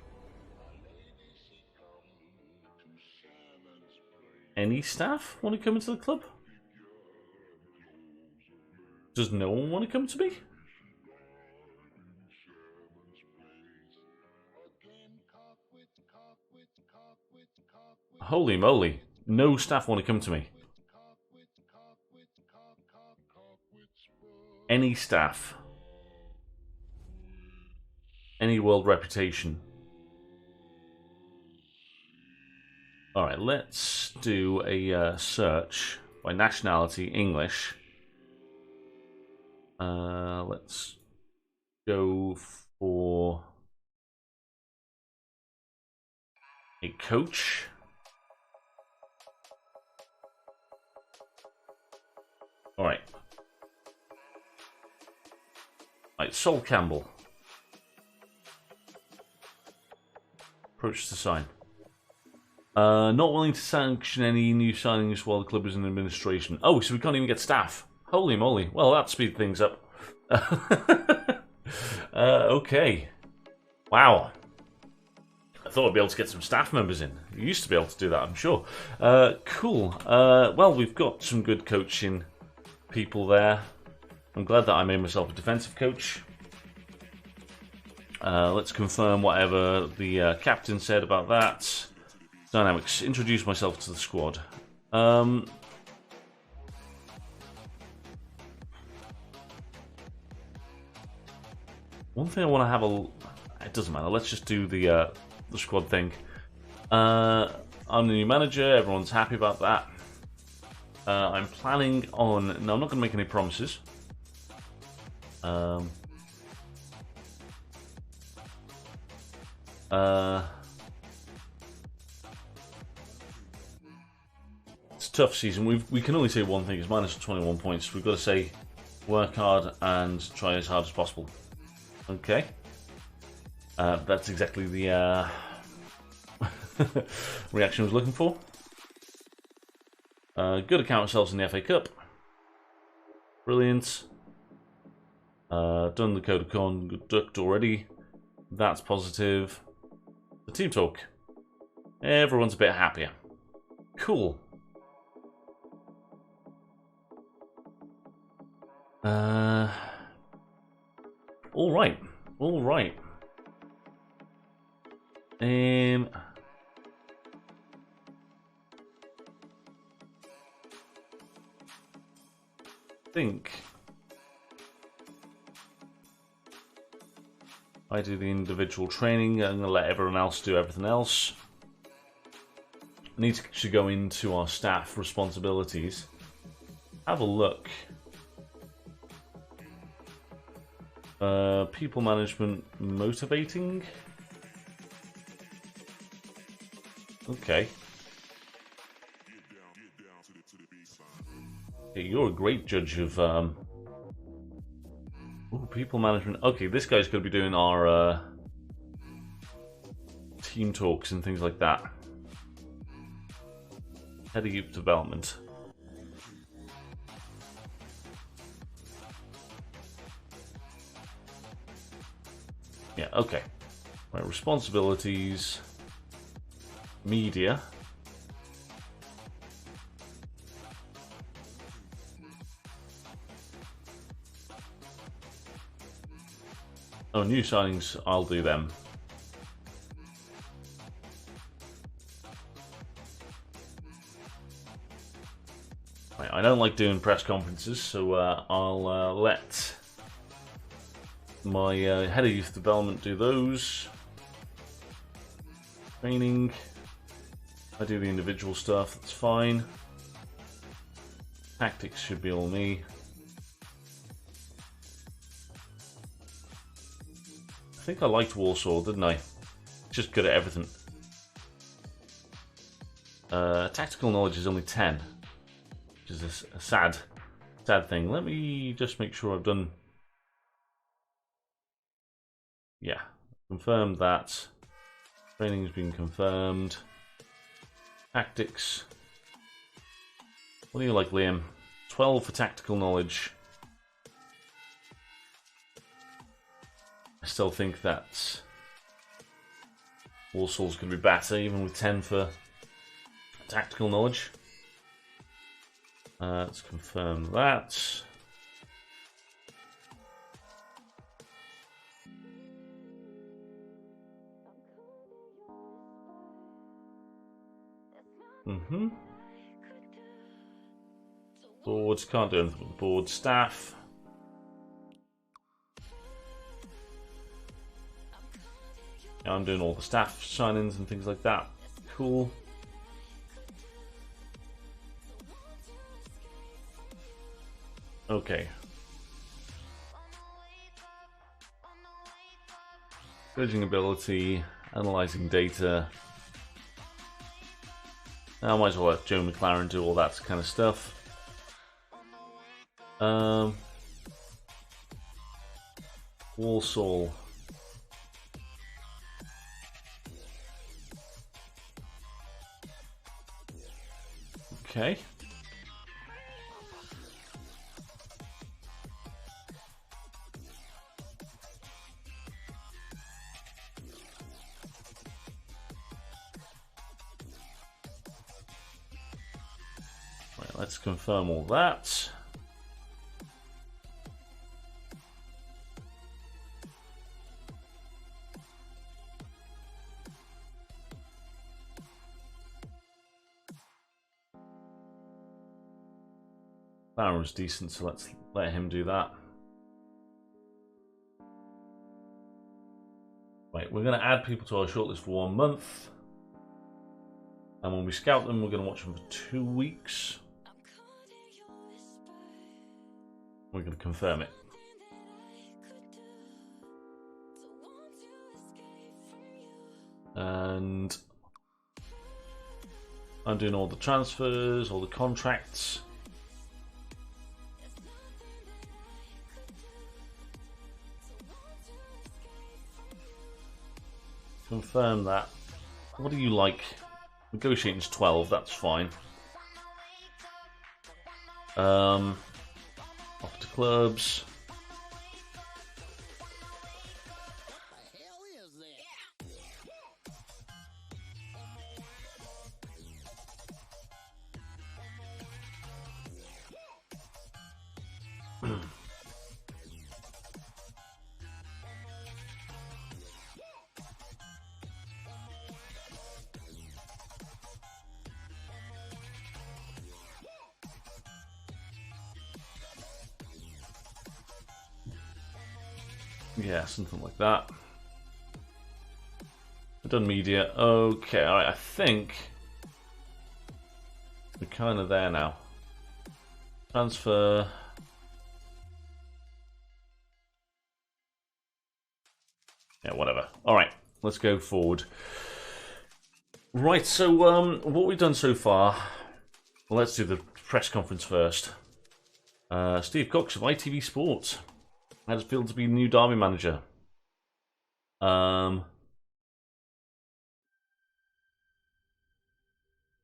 Any staff want to come into the club? Does no one want to come to me? Holy moly, no staff want to come to me. Any staff. Any world reputation. Alright, let's do a search by nationality, English. Let's go for a coach. Alright. Right, Sol Campbell. Approach to sign. Not willing to sanction any new signings while the club is in administration. Oh, so we can't even get staff. Holy moly. Well, that speeds things up. Okay. Wow. I thought I'd be able to get some staff members in. You used to be able to do that, I'm sure. Cool. Well, we've got some good coaching people there. I'm glad that I made myself a defensive coach. Let's confirm whatever the captain said about that. Dynamics. Introduce myself to the squad. One thing I want to have a... It doesn't matter. Let's just do the squad thing. I'm the new manager. Everyone's happy about that. I'm planning on... No, I'm not going to make any promises. It's a tough season. We can only say one thing. It's minus 21 points. We've got to say work hard and try as hard as possible. Okay. That's exactly the reaction I was looking for. Good to count ourselves in the FA Cup. Brilliant. Done the code of conduct already. That's positive. The team talk. Everyone's a bit happier. Cool. All right. All right. I think I do the individual training. I'm going to let everyone else do everything else. I need to actually go into our staff responsibilities. Have a look. People management, motivating. Okay. Hey, you're a great judge of ooh, people management. Okay, this guy's going to be doing our team talks and things like that. Head of youth development. Yeah, okay. Right, responsibilities. Media. Oh, new signings, I'll do them. Right, I don't like doing press conferences, so I'll let my head of youth development do those. Training. I do the individual stuff, that's fine. Tactics should be all me. I think I liked Warsaw, didn't I? Just good at everything. Tactical knowledge is only 10, which is a sad thing. Let me just make sure I've done... Yeah, confirmed that. Training's been confirmed. Tactics. What do you like, Liam? 12 for tactical knowledge. I still think that Warsaw's going to be better, even with 10 for tactical knowledge. Let's confirm that. Boards, can't do anything with the board. Staff. Yeah, I'm doing all the staff sign-ins and things like that. Cool. Okay. Judging ability, analyzing data. I might as well let Joe McLaren do all that kind of stuff. Walsall. Okay. Right, let's confirm all that. Baron's decent, so let's let him do that. Right, we're going to add people to our shortlist for 1 month. And when we scout them, we're going to watch them for 2 weeks. We're going to confirm it. And I'm doing all the transfers, all the contracts. Confirm that. What do you like? Negotiating's 12, that's fine. Off to clubs. Yeah, something like that. I've done media. Okay, alright, I think we're kind of there now. Transfer. Yeah, whatever. Alright, let's go forward. Right, so what we've done so far, well, let's do the press conference first. Steve Cox of ITV Sports. How does it feel to be the new Derby manager?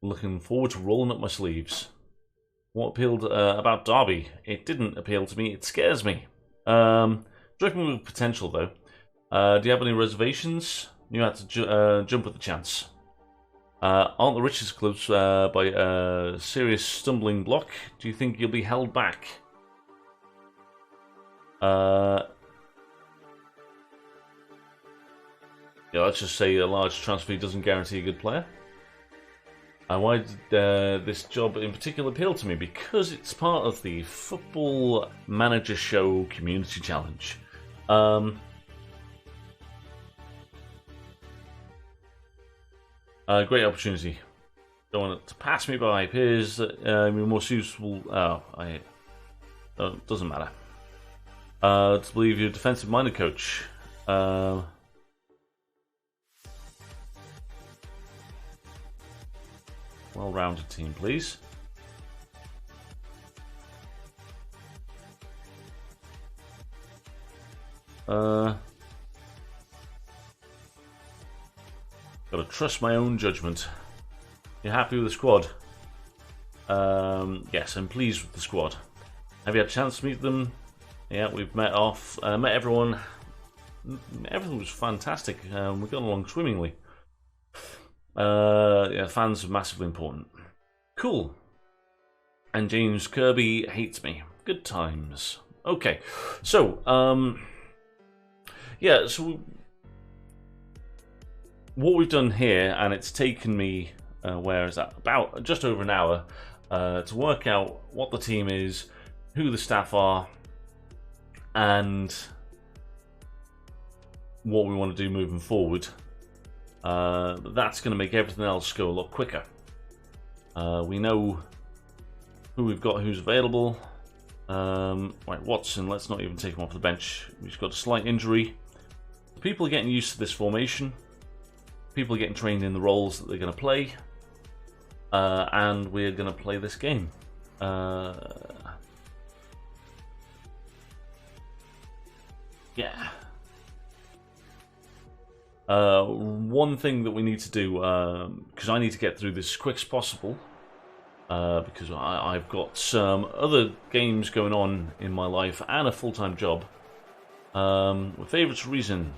Looking forward to rolling up my sleeves. What appealed about Derby? It didn't appeal to me. It scares me. Dripping with potential, though. Do you have any reservations? You had to jump with the chance. Aren't the richest clubs by a serious stumbling block? Do you think you'll be held back? Yeah, let's just say a large transfer fee doesn't guarantee a good player. Why did this job in particular appeal to me? Because it's part of the Football Manager Show Community Challenge. Great opportunity. Don't want it to pass me by. Appears that more suitable. Doesn't matter. To believe you're a defensive-minded coach. Well-rounded team, please. Gotta trust my own judgment. You happy with the squad? Yes, I'm pleased with the squad. Have you had a chance to meet them? Yeah, we've met everyone. Everything was fantastic. We got along swimmingly. Yeah, fans are massively important. Cool. And James Kirby hates me. Good times. Okay, so yeah, so what we've done here, and it's taken me where is that? About just over an hour to work out what the team is, who the staff are, and what we want to do moving forward. That's going to make everything else go a lot quicker. We know who we've got, who's available. Right, Watson, let's not even take him off the bench. He's got a slight injury. People are getting used to this formation. People are getting trained in the roles that they're going to play. And we're going to play this game. Yeah. One thing that we need to do, because I need to get through this as quick as possible, because I've got some other games going on in my life and a full-time job. With favourites reason,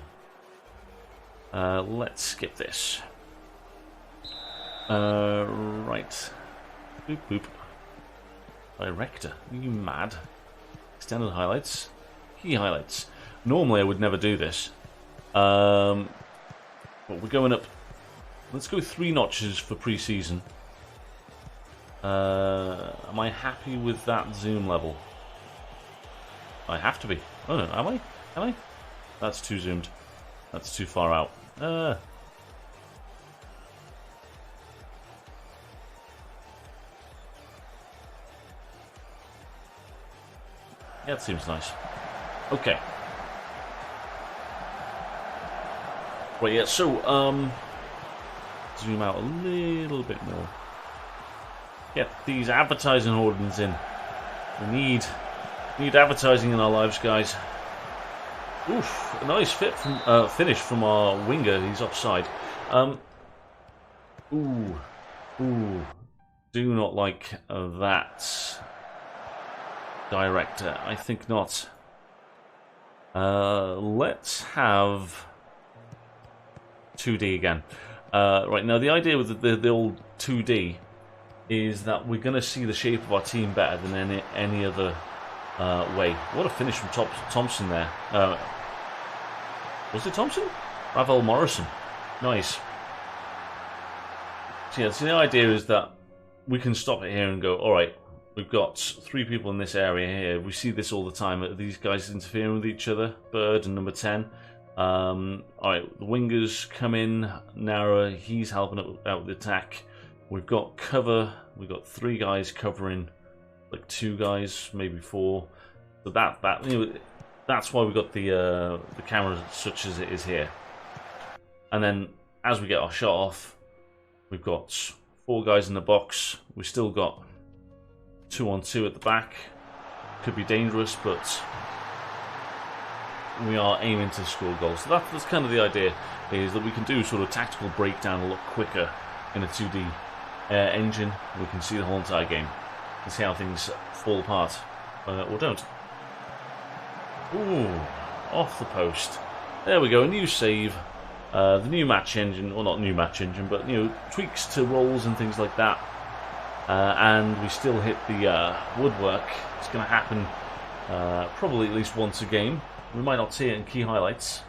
let's skip this. Right. Boop boop. Director, are you mad? Extended highlights. Key highlights. Normally I would never do this. But we're going up. Let's go 3 notches for pre-season. Am I happy with that zoom level? I have to be. Oh no, am I? Am I? That's too zoomed. That's too far out. Yeah, it seems nice. Okay. Right, yeah, so, zoom out a little bit more. Get these advertising hoardings in. We need advertising in our lives, guys. Oof, a nice finish from our winger. He's offside. Ooh. Do not like that. Director, I think not. Let's have 2D again. Right, now the idea with the old 2D is that we're going to see the shape of our team better than any other way. What a finish from Thompson there. Was it Thompson? Ravel Morrison. Nice. So yeah, so the idea is that we can stop it here and go, alright, we've got 3 people in this area here. We see this all the time. Are these guys interfering with each other? Bird and number 10. Alright, the wingers come in. Nara, he's helping out with the attack. We've got cover. We've got 3 guys covering, like 2 guys, maybe 4. So that you know, that's why we got the camera such as it is here. And then as we get our shot off, we've got 4 guys in the box. We've still got 2-on-2 at the back. Could be dangerous, but we are aiming to score goals. So that's kind of the idea, is that we can do sort of tactical breakdown a lot quicker in a 2D engine, we can see the whole entire game and see how things fall apart or don't. Ooh, off the post. There we go, a new save. The new match engine, well, not new match engine, but tweaks to rolls and things like that. And we still hit the woodwork. It's going to happen probably at least once a game. We might not see it in key highlights.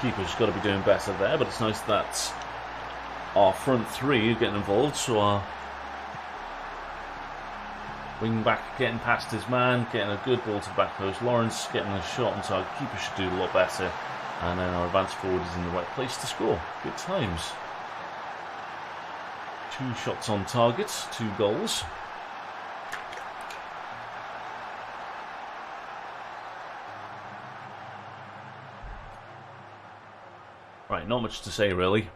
Keeper's got to be doing better there, but it's nice that our front three are getting involved. So our wing back getting past his man, getting a good ball to back post. Lawrence getting a shot, and so our keeper should do a lot better. And then our advanced forward is in the right place to score. Good times. 2 shots on target, 2 goals. Right, not much to say really.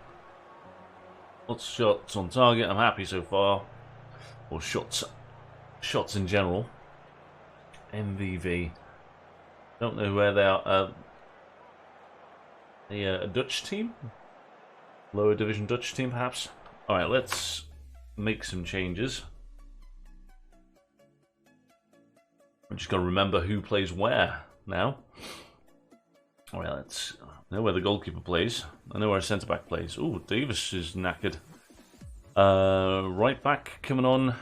Lots of shots on target, I'm happy so far. Or shots in general. MVV. Don't know where they are. A Dutch team? Lower division Dutch team perhaps? Alright, let's make some changes. I'm just got to remember who plays where now. Alright, let's know where the goalkeeper plays. I know where a centre-back plays. Ooh, Davis is knackered. Right back coming on.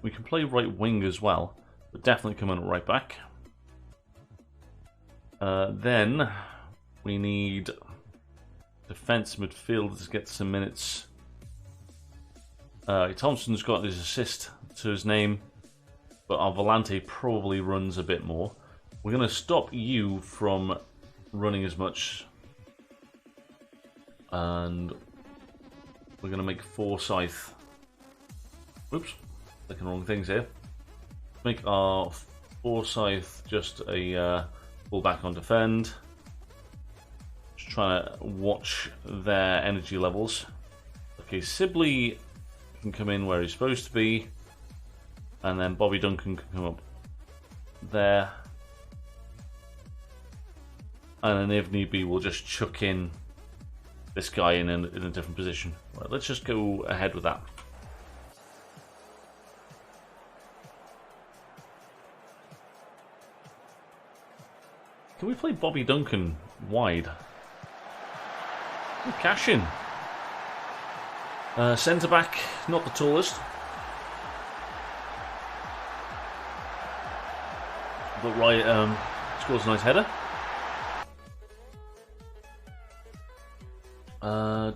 We can play right wing as well, but definitely come on at right back. Then we need defence midfielders to get some minutes. Thompson's got his assist to his name, but our Volante probably runs a bit more. We're going to stop you from running as much, and we're going to make Forsyth. Oops, clicking the wrong things here. Make our Forsyth just a full back on defend. Just trying to watch their energy levels. Okay, Sibley can come in where he's supposed to be, and then Bobby Duncan can come up there. And then if need be, we'll just chuck in this guy in a different position. Right, let's just go ahead with that. Can we play Bobby Duncan wide? Ooh, cash in. Centre back, not the tallest, but right, scores a nice header.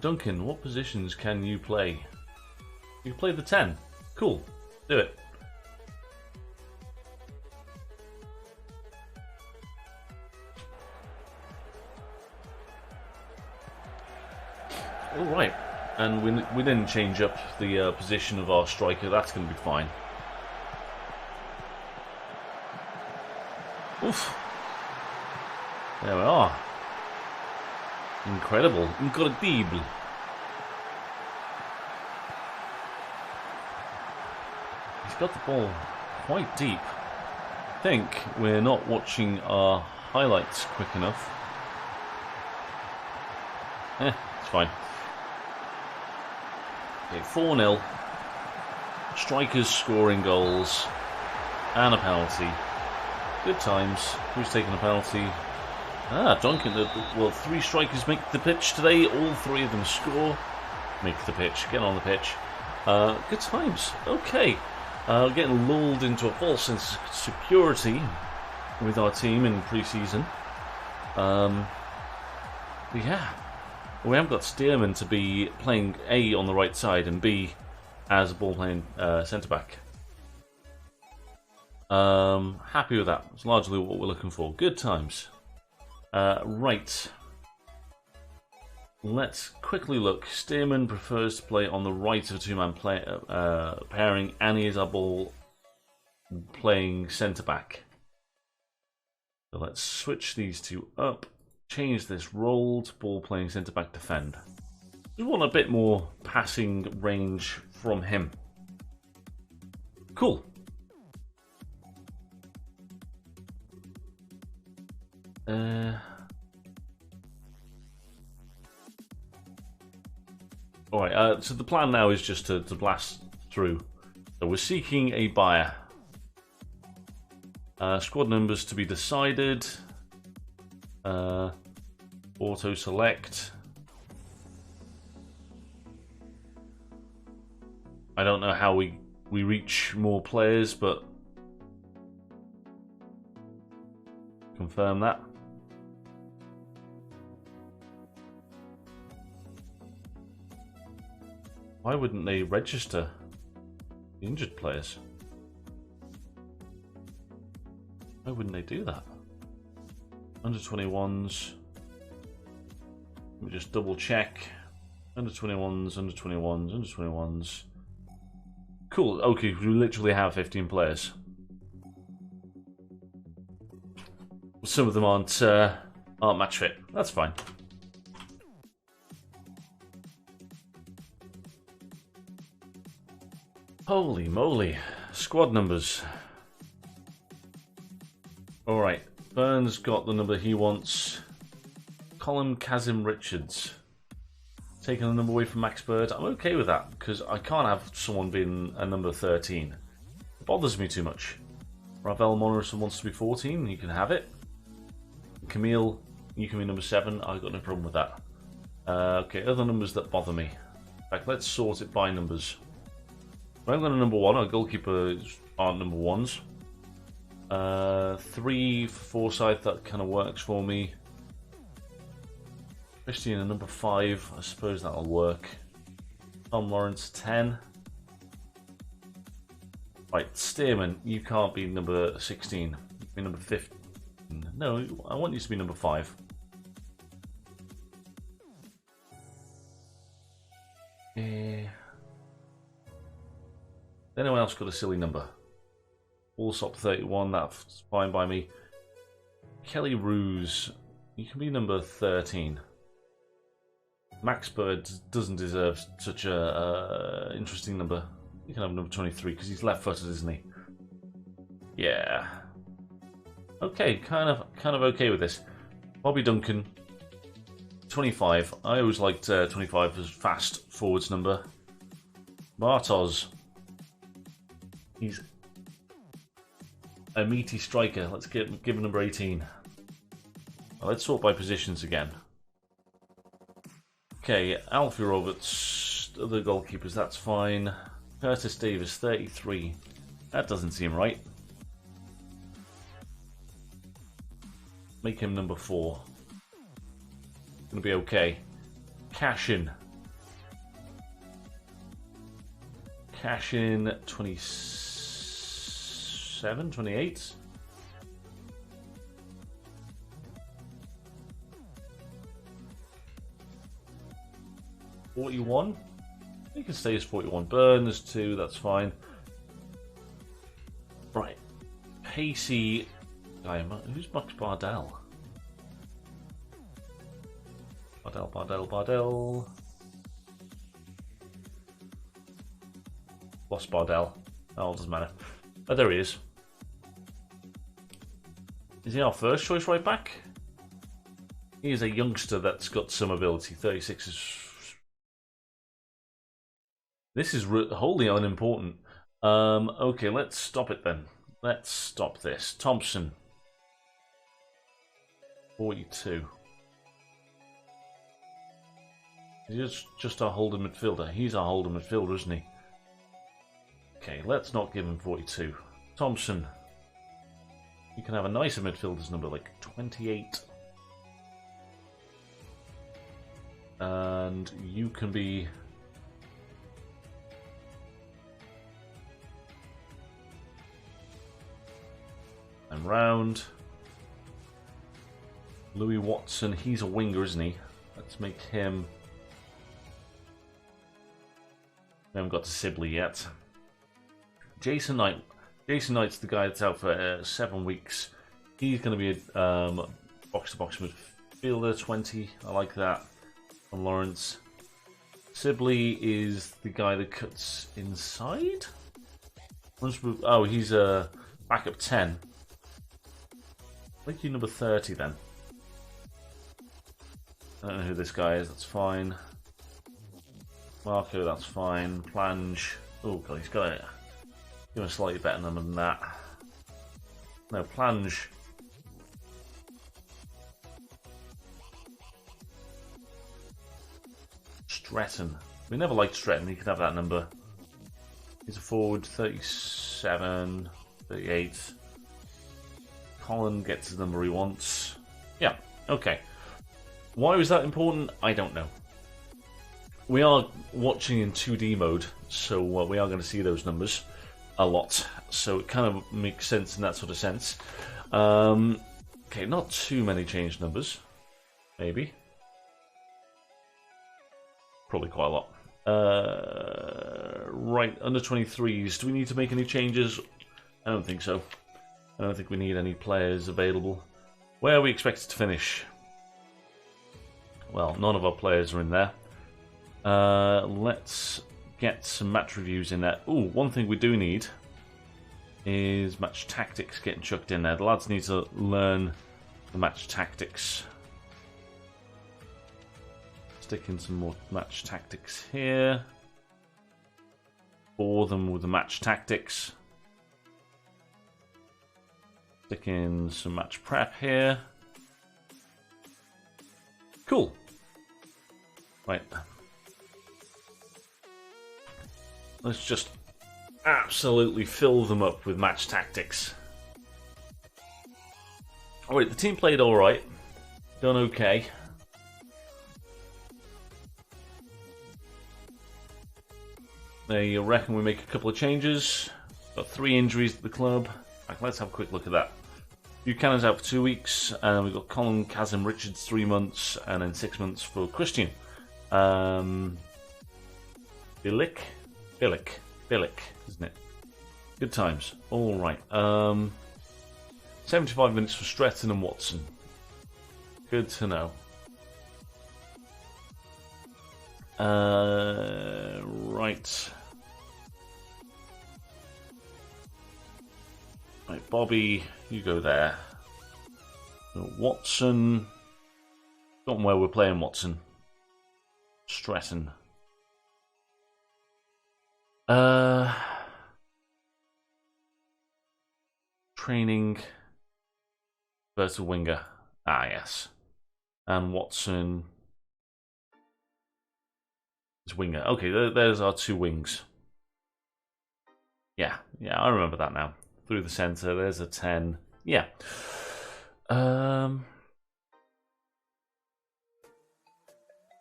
Duncan, what positions can you play? You play the 10. Cool. Do it. Alright. And we didn't change up the position of our striker. That's going to be fine. Oof. There we are. Incredible. Incredible. He's got the ball quite deep. I think we're not watching our highlights quick enough. It's fine. Okay, 4-0. Strikers scoring goals. And a penalty. Good times. Who's taking a penalty? Duncan. Well, 3 strikers make the pitch today. All 3 of them score. Make the pitch. Get on the pitch. Good times. Okay. Getting lulled into a false sense of security with our team in pre-season. Yeah. We haven't got Stearman to be playing A on the right side and B as a ball-playing centre-back. Happy with that. It's largely what we're looking for. Good times. Right. Let's quickly look. Stearman prefers to play on the right of a two-man pairing, and he is our ball-playing centre-back. So let's switch these two up. Change this role to ball-playing centre-back defend. We want a bit more passing range from him. Cool. Alright, so the plan now is just to blast through. So we're seeking a buyer. Squad numbers to be decided. Auto select. I don't know how we reach more players, but confirm that. Why wouldn't they register the injured players? Why wouldn't they do that? Under 21s. Let me just double check. Under 21s, under 21s, under 21s. Cool, okay, we literally have 15 players. Some of them aren't match fit. That's fine. Holy moly. Squad numbers. Alright, Burns got the number he wants. Colin Kazim Richards. Taking the number away from Max Bird. I'm okay with that, because I can't have someone being a number 13. It bothers me too much. Ravel Morrison wants to be 14, you can have it. Camille, you can be number 7, I've got no problem with that. Okay, other numbers that bother me. In fact, let's sort it by numbers. I'm going to number 1, our goalkeepers aren't number 1s. 3 for Forsyth, that kind of works for me. Christian at number 5, I suppose that'll work. Tom Lawrence 10. Right, Stearman, you can't be number 16. You can be number 15. No, I want you to be number 5. Anyone else got a silly number? Allsop 31, that's fine by me. Kelly Ruse, you can be number 13. Max Bird doesn't deserve such a interesting number. You can have number 23 because he's left-footed, isn't he? Yeah. Okay, kind of okay with this. Bobby Duncan, 25. I always liked 25 as fast forwards number. Bartos. He's a meaty striker. Let's give him number 18. Well, let's sort by positions again. Okay, Alfie Roberts, other goalkeepers, that's fine. Curtis Davis, 33. That doesn't seem right. Make him number 4. Gonna be okay. Cashin. Cashin, 27, 28. $41. You can stay as 41. Burns 2, that's fine. Right. Pacey. Who's Max Bardell? Bardell. Lost Bardell. Oh, it doesn't matter. Oh, there he is. Is he our first choice right back? He is a youngster that's got some ability. 36 is... This is wholly unimportant. Okay, let's stop it then. Let's stop this. Thompson. 42. He's just our holding midfielder. He's our holding midfielder, isn't he? Okay, let's not give him 42. Thompson. You can have a nicer midfielder's number, like 28. And you can be... And round. Louis Watson, he's a winger, isn't he? Let's make him... We haven't got to Sibley yet. Jason Knight. Jason Knight's the guy that's out for 7 weeks. He's going to be a box-to-box midfielder, 20. I like that. From Lawrence. Sibley is the guy that cuts inside? Oh, he's a backup 10. Make you number 30 then. I don't know who this guy is, that's fine. Marco, that's fine. Plange. Oh god, he's got to give a slightly better number than that. No, Plange. Stretton. We never liked Stretton. He could have that number. He's a forward, 37, 38. Colin gets the number he wants. Yeah, okay. Why was that important? I don't know. We are watching in 2D mode, so we are going to see those numbers a lot. So it kind of makes sense in that sort of sense. Okay, not too many changed numbers. Maybe. Probably quite a lot. Right, under 23s. Do we need to make any changes? I don't think so. I don't think we need any players available. Where are we expected to finish? Well, none of our players are in there. Let's get some match reviews in there. Ooh, one thing we do need is match tactics getting chucked in there. The lads need to learn the match tactics. Stick in some more match tactics here. Bore them with the match tactics. Stick in some match prep here. Cool. Right. Let's just absolutely fill them up with match tactics. Alright, the team played alright. Done okay. They reckon we make a couple of changes. Got 3 injuries at the club. Right, let's have a quick look at that. Buchanan's out for 2 weeks, and we've got Colin Kazim Richards 3 months, and then 6 months for Christian. Bilic, isn't it? Good times. All right. 75 minutes for Stretton and Watson. Good to know. Right. Right, Bobby, you go there. Watson. Not where we're playing Watson. Stretton. Training versus winger. Ah, yes. And Watson is winger. Okay, there's our 2 wings. Yeah, I remember that now. Through the centre, there's a 10. Yeah. So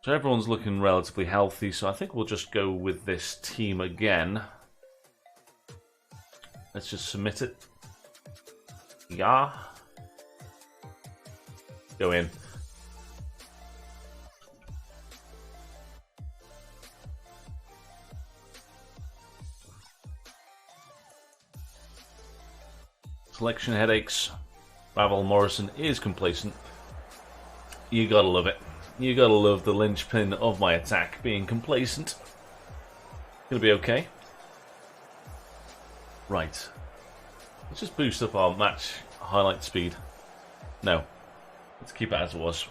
everyone's looking relatively healthy, so I think we'll just go with this team again. Let's just submit it. Yeah. Go in. Selection headaches. Ravel Morrison is complacent. You gotta love it. You gotta love the linchpin of my attack being complacent. Gonna be okay. Right. Let's just boost up our match highlight speed. No. Let's keep it as it was.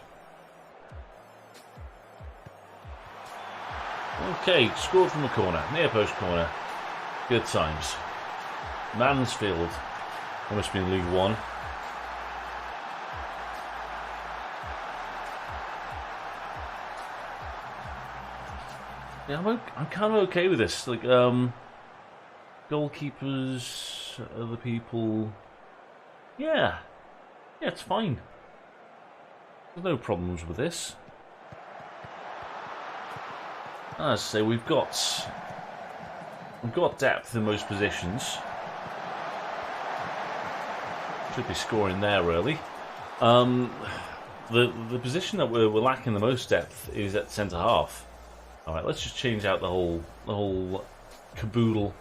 Okay, scored from a corner. Near post corner. Good times. Mansfield. They must be in League One. Yeah, I'm kind of okay with this. Like, goalkeepers, other people. Yeah, it's fine. There's no problems with this. As I say, we've got depth in most positions. Should be scoring there early. The position that we're lacking the most depth is at centre half. All right, let's just change out the whole caboodle.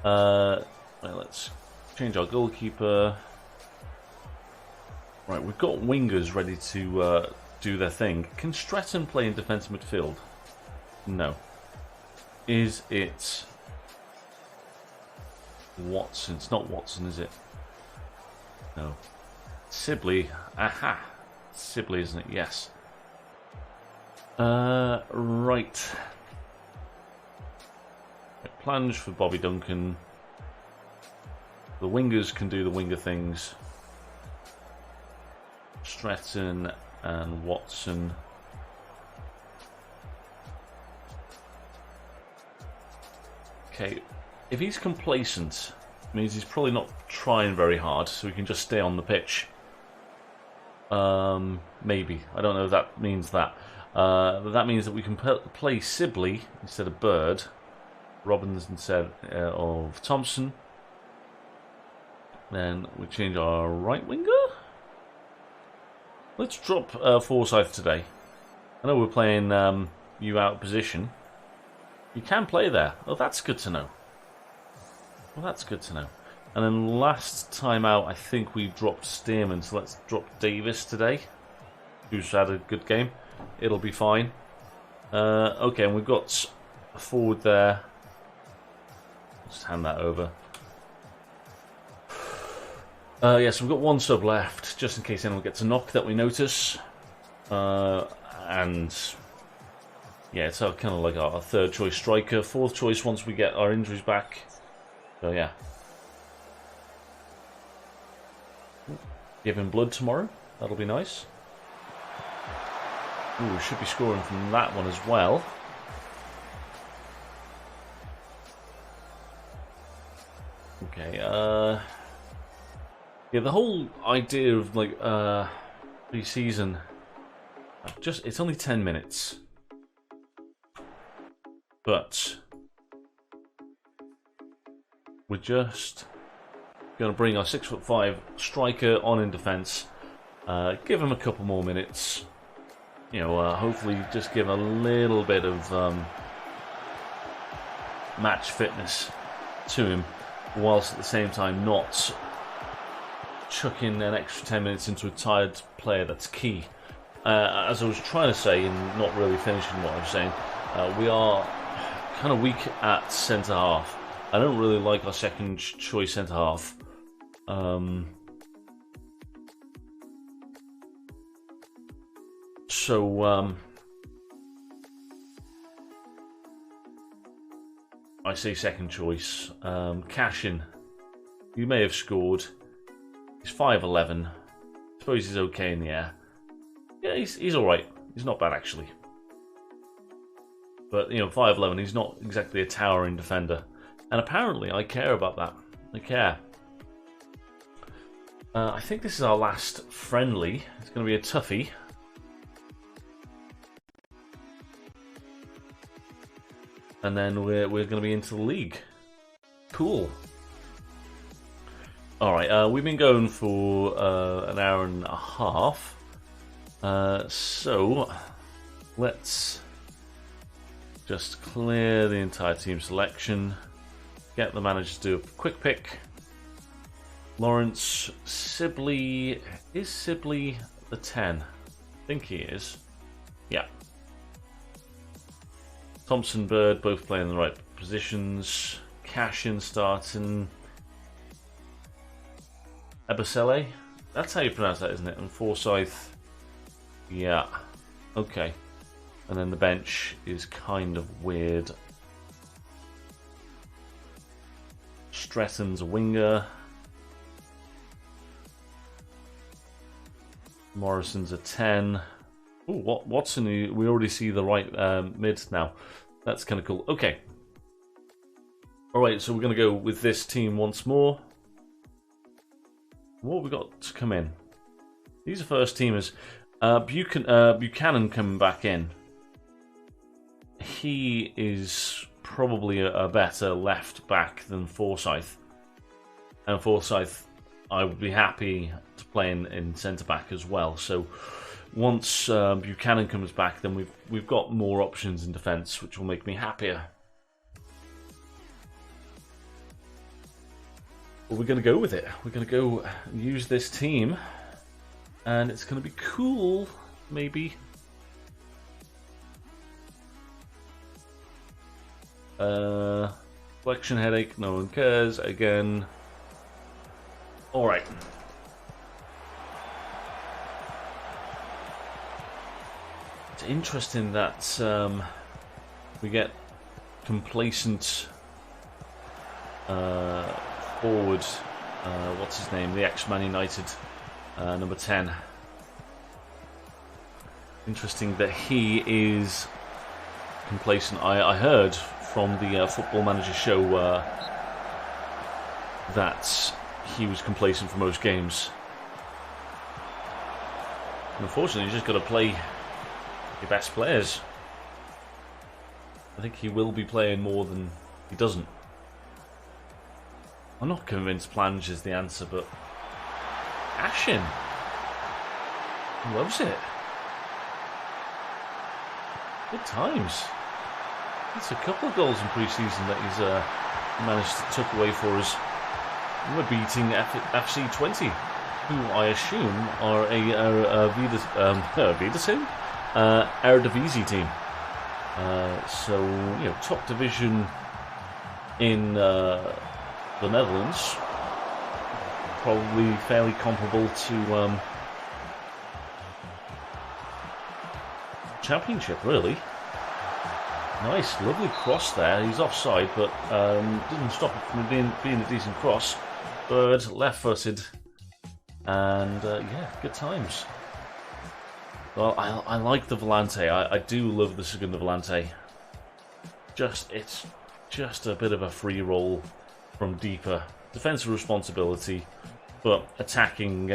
Right, let's change our goalkeeper. Right, we've got wingers ready to do their thing. Can Stretton play in defensive midfield? No. Is it Watson? It's not Watson, is it? No. Sibley. Aha. Sibley, isn't it? Yes. Right. Plunge for Bobby Duncan. The wingers can do the winger things. Stretton and Watson. Okay, if he's complacent, it means he's probably not trying very hard, so he can just stay on the pitch. Maybe. I don't know if that means that. But that means that we can play Sibley instead of Bird. Robbins instead of Thompson. Then we change our right winger. Let's drop Forsyth today. I know we're playing you out of position. You can play there. Oh, that's good to know. Well, that's good to know. And then last time out, I think we dropped Stearman, so let's drop Davis today, who's had a good game. It'll be fine. Okay, and we've got a forward there. Just hand that over. Yes, we've got one sub left, just in case anyone gets a knock that we notice. And yeah, it's kind of like our third choice striker, fourth choice once we get our injuries back. So yeah. Give him blood tomorrow. That'll be nice. Ooh, we should be scoring from that one as well. Okay, yeah, the whole idea of like pre-season, it's only 10 minutes. But we're just going to bring our 6'5" striker on in defence, give him a couple more minutes, you know, hopefully just give a little bit of match fitness to him, whilst at the same time not chucking an extra 10 minutes into a tired player. That's key. As I was trying to say and not really finishing what I was saying, we are kind of weak at centre half. I don't really like our second choice centre half. I say second choice. Cashin, he may have scored. He's 5'11". I suppose he's okay in the air. Yeah, he's all right. He's not bad actually. But you know, 5'11", he's not exactly a towering defender. And apparently, I care about that. I care. I think this is our last friendly. It's going to be a toughie. And then we're going to be into the league. Cool. Alright, we've been going for an hour and a half. So, let's just clear the entire team selection. Get the manager to do a quick pick. Lawrence, Sibley. Is Sibley the 10? I think he is. Yeah. Thompson, Bird, both playing in the right positions. Cashin starting. Ebasele? That's how you pronounce that, isn't it? And Forsyth. Yeah. Okay. And then the bench is kind of weird. Stretton's a winger. Morrison's a 10. Ooh, Watson, we already see the right mid now. That's kind of cool. Okay. Alright, so we're going to go with this team once more. What have we got to come in? These are first teamers. Buchanan coming back in. He is probably a better left back than Forsyth. And Forsyth, I would be happy to play in centre back as well. So once Buchanan comes back, then we've got more options in defence, which will make me happier. Well, we're going to go with it. We're going to go use this team, and it's going to be cool, maybe. Flexion headache, no one cares. Again. Alright. It's interesting that we get complacent forward. What's his name? The ex-Man United number 10. Interesting that he is complacent. I heard from the Football Manager show that he was complacent for most games. And unfortunately, you just got to play your best players. I think he will be playing more than he doesn't. I'm not convinced Plange is the answer, but Ashin loves it. Good times. That's a couple of goals in pre-season that he's managed to tuck away for us. We're beating FC20, who I assume are a Eredivisie team. So, you know, top division in the Netherlands, probably fairly comparable to Championship, really. Nice, lovely cross there. He's offside, but didn't stop it from being a decent cross. Bird, left-footed, and yeah, good times. Well, I like the Volante. I do love the Segunda Volante. It's just a bit of a free roll from deeper. Defensive responsibility, but attacking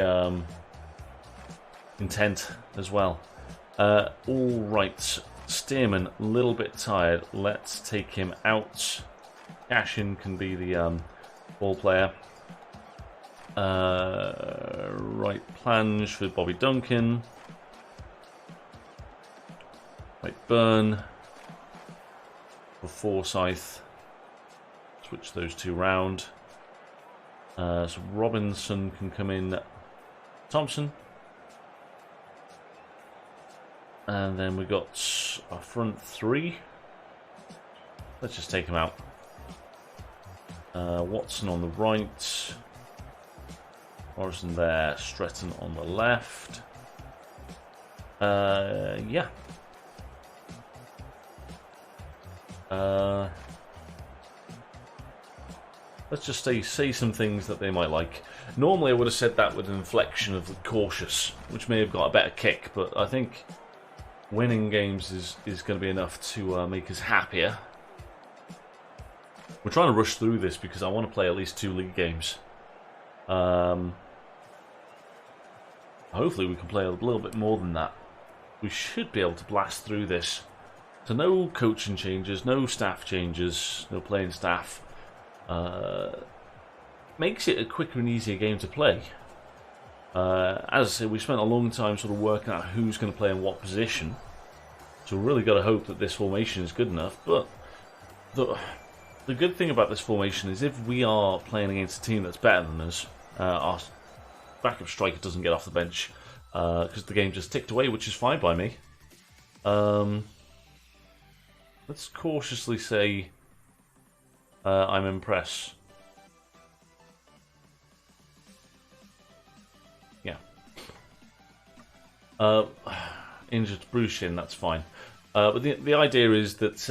intent as well. All right, Stearman, a little bit tired. Let's take him out. Ashin can be the ball player. Right, Plange for Bobby Duncan. Right, Burn for Forsyth. Switch those two round. So Robinson can come in. Thompson. And then we got our front three. Let's just take them out. Watson on the right. Morrison there. Stretton on the left. Yeah. Let's just say some things that they might like. Normally I would have said that with an inflection of cautious, which may have got a better kick, but I think winning games is going to be enough to make us happier. We're trying to rush through this because I want to play at least 2 league games. Hopefully we can play a little bit more than that. We should be able to blast through this. So no coaching changes, no staff changes, no playing staff. Makes it a quicker and easier game to play. As I said, we spent a long time sort of working out who's going to play in what position. So we've really got to hope that this formation is good enough. But the good thing about this formation is if we are playing against a team that's better than us, our backup striker doesn't get off the bench because the game just ticked away, which is fine by me. Let's cautiously say I'm impressed. Yeah. Injured Bruce shin, that's fine. But the idea is that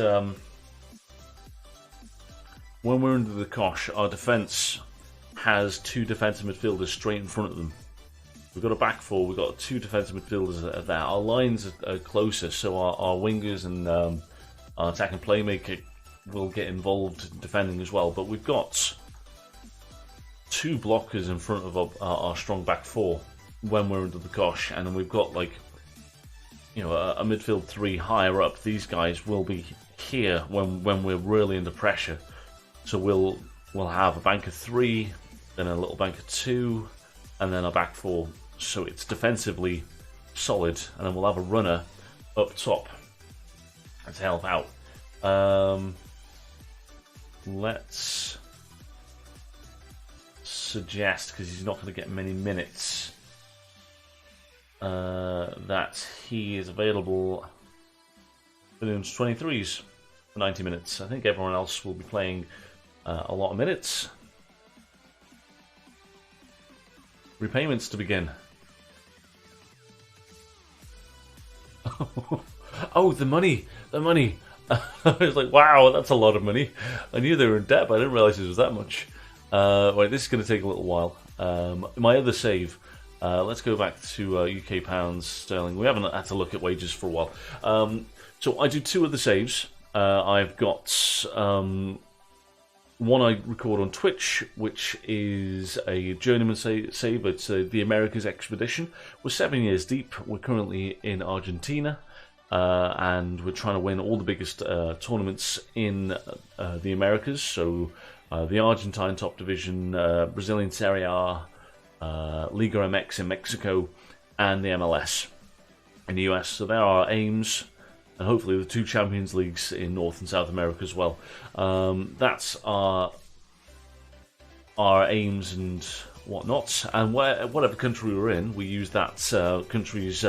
when we're under the cosh, our defence has 2 defensive midfielders straight in front of them. We've got a back 4, we've got 2 defensive midfielders that are there. Our lines are closer, so our wingers and our attacking playmaker will get involved in defending as well. But we've got 2 blockers in front of our strong back 4 when we're under the cosh, and then we've got, like, you know, a midfield 3 higher up. These guys will be here when we're really under pressure. So we'll have a bank of 3, then a little bank of 2, and then a back 4. So it's defensively solid, and then we'll have a runner up top to help out. Let's suggest, because he's not going to get many minutes, that he is available for the 23s for 90 minutes. I think everyone else will be playing a lot of minutes. Repayments to begin. Oh, the money. I was like, wow, that's a lot of money. I knew they were in debt, but I didn't realise it was that much. Right, this is going to take a little while. My other save. Let's go back to UK pounds sterling. We haven't had to look at wages for a while. So I do 2 other saves. I've got one I record on Twitch, which is a journeyman save. It's the Americas Expedition. We're 7 years deep. We're currently in Argentina. And we're trying to win all the biggest tournaments in the Americas. So the Argentine top division, Brazilian Serie A, Liga MX in Mexico, and the MLS in the US. So there are our aims, and hopefully the 2 Champions Leagues in North and South America as well. That's our aims and whatnot. And whatever country we're in, we use that country's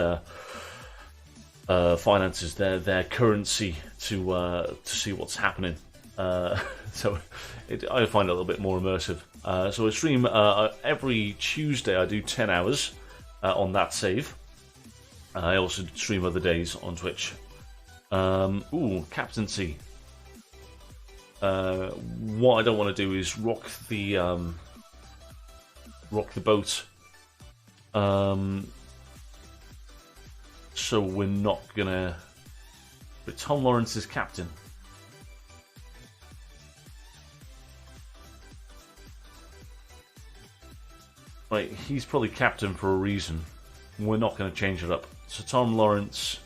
finances, their currency, to see what's happening. So I find it a little bit more immersive. So I stream every Tuesday. I do 10 hours on that save. I also stream other days on Twitch. Captaincy. What I don't want to do is rock the boat. So we're not gonna. But Tom Lawrence is captain. Right, he's probably captain for a reason. We're not going to change it up. So Tom Lawrence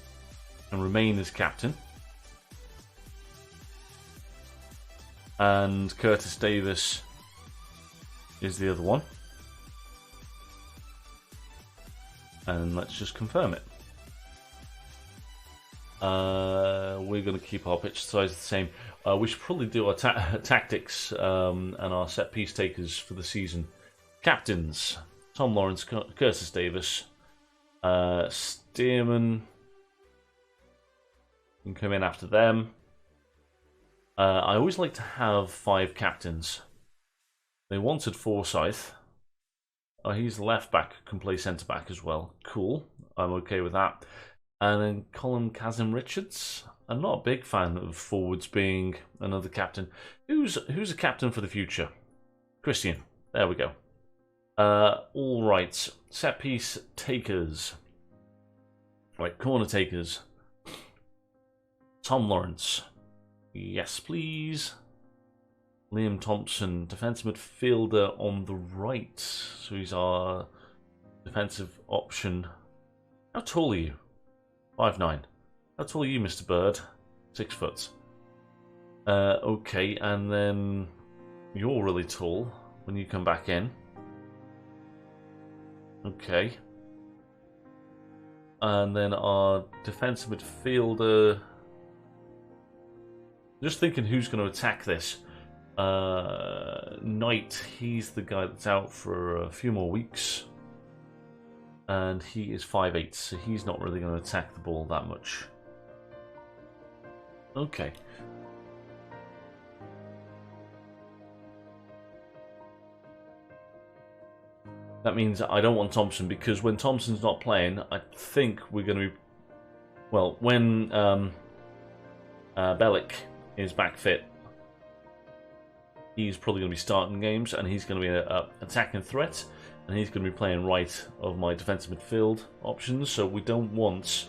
can remain as captain. And Curtis Davis is the other one. And let's just confirm it. We're going to keep our pitch size the same. We should probably do our tactics and our set piece takers for the season. Captains: Tom Lawrence, Curtis Davis, Stearman can come in after them. I always like to have 5 captains. They wanted Forsyth. Oh, he's the left back, can play centre back as well. Cool, I'm okay with that. And then Colin Kazim-Richards. I'm not a big fan of forwards being another captain. Who's a captain for the future? Christian. There we go. All right, set piece takers. Right, corner takers. Tom Lawrence. Yes, please. Liam Thompson, defensive midfielder on the right. So he's our defensive option. How tall are you? 5'9". How tall are you, Mr. Bird? 6 foot. Okay, and then you're really tall when you come back in. Okay. And then our defensive midfielder. Just thinking who's going to attack this. Knight, he's the guy that's out for a few more weeks. And he is 5'8", so he's not really going to attack the ball that much. Okay. That means I don't want Thompson, because when Thompson's not playing, I think we're going to be... Well, when Bellick is back fit, he's probably going to be starting games, and he's going to be an attacking threat, and he's going to be playing right of my defensive midfield options, so we don't want...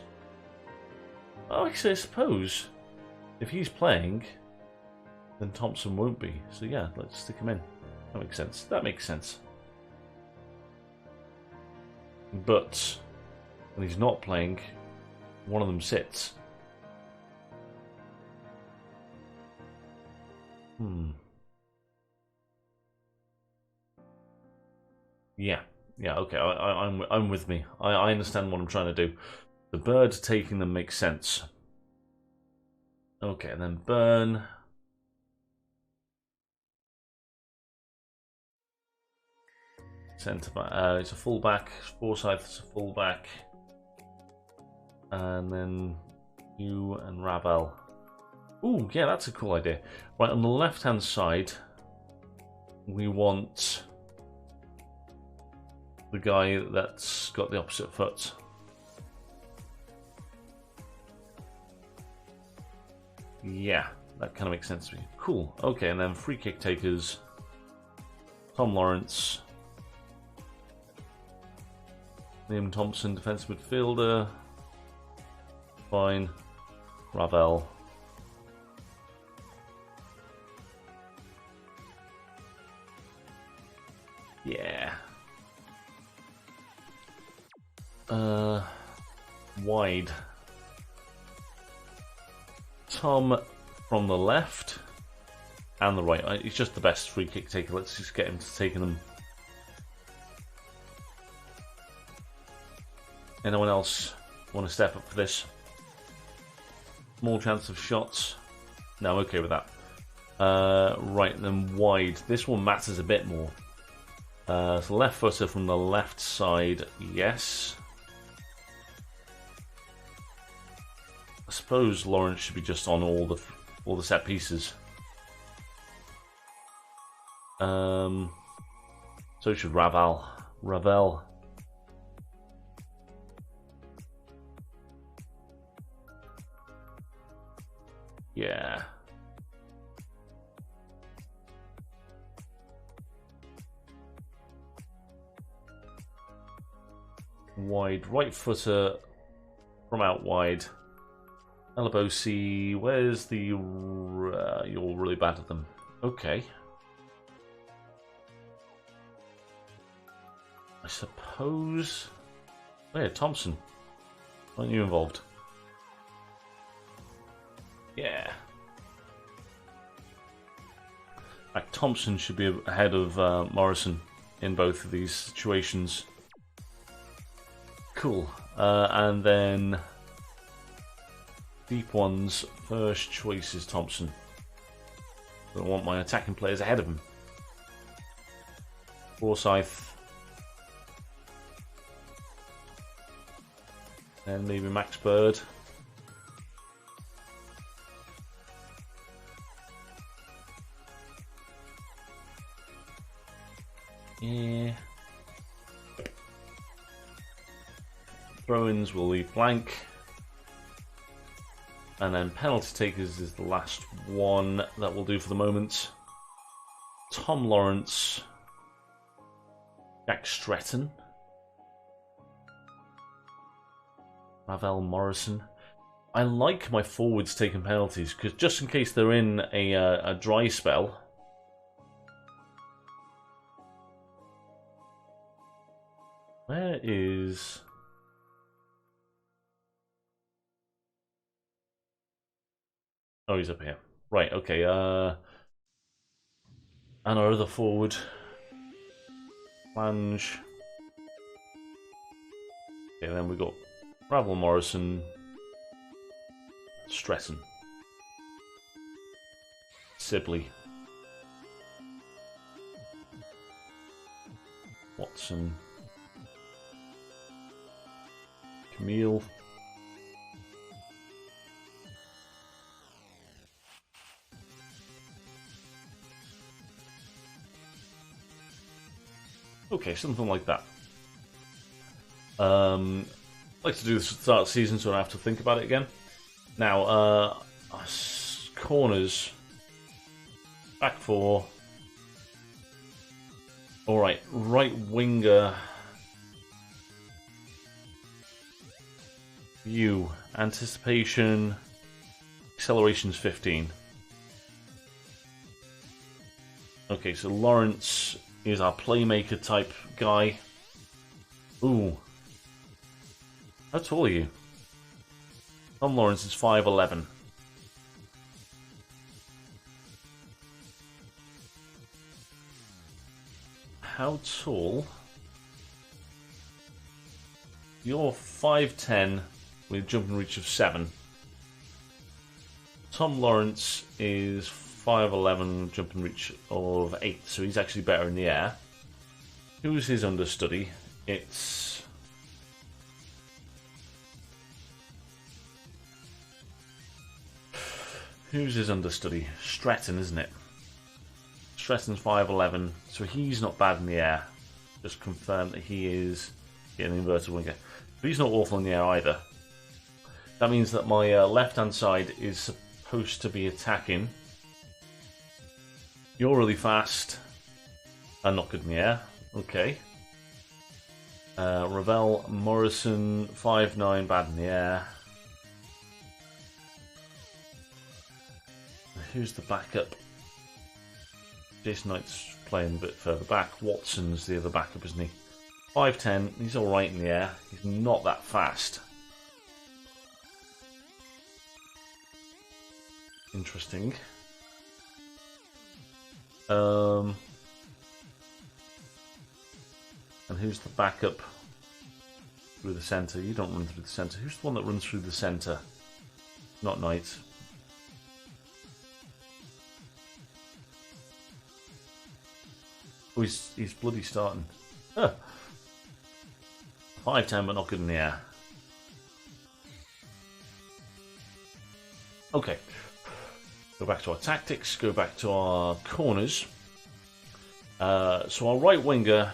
Oh, actually, I suppose if he's playing, then Thompson won't be. So yeah, let's stick him in. That makes sense. That makes sense. But when he's not playing, one of them sits. Yeah, okay, I'm with me. I understand what I'm trying to do. The bird taking them makes sense. Okay, and then Burn. Centre back. It's a full back. Forsyth is a full back. And then you and Rabel. Ooh, yeah, that's a cool idea. Right, on the left-hand side, we want the guy that's got the opposite foot. Yeah, that kind of makes sense to me. Cool. Okay, and then free kick takers. Tom Lawrence. Liam Thompson, defensive midfielder. Fine. Ravel. Yeah. Wide. Tom from the left and the right. He's just the best free kick taker. Let's just get him to taking them. Anyone else want to step up for this? Small chance of shots. No, I'm okay with that. Right, then wide. This one matters a bit more. So left footer from the left side, yes. I suppose Lawrence should be just on all the set pieces. So should Ravel. Yeah. Wide right footer from out wide. Elabosi, where's the... you're really bad at them. Okay. I suppose... Oh yeah, Thompson. Aren't you involved? Yeah. Like Thompson should be ahead of Morrison in both of these situations. Cool. And then deep ones, first choice is Thompson. I want my attacking players ahead of him. Forsyth. And maybe Max Bird. Yeah. Throw-ins will leave blank. And then penalty takers is the last one that we'll do for the moment. Tom Lawrence. Jack Stretton. Ravel Morrison. I like my forwards taking penalties, because just in case they're in a dry spell. Where is... Oh, he's up here. Right, okay, and our other forward. Flange. Okay, then we got Ravel Morrison. Stretton. Sibley. Watson. Camille. Okay, something like that. I like to do this at the start of the season so I don't have to think about it again. Now, corners. Back four. Alright, right winger. View. Anticipation. Acceleration's 15. Okay, so Lawrence is our playmaker type guy. Ooh. How tall are you? Tom Lawrence is 5'11". How tall? You're 5'10" with a jumping reach of 7. Tom Lawrence is 5'11", jumping reach of 8, so he's actually better in the air. Who's his understudy? It's... Who's his understudy? Stretton, isn't it? Stretton's 5'11", so he's not bad in the air. Just confirm that he is an inverted winger. But he's not awful in the air either. That means that my left-hand side is supposed to be attacking. You're really fast and not good in the air. Okay. Ravel Morrison, 5'9", bad in the air. Who's the backup? Jason Knight's playing a bit further back. Watson's the other backup, isn't he? 5'10", he's alright in the air. He's not that fast. Interesting. And who's the backup through the centre? You don't run through the centre. Who's the one that runs through the centre? Not Knight. Oh, he's bloody starting. Huh. 5'10", but not good in the air. Okay. Go back to our tactics. Go back to our corners. So our right winger,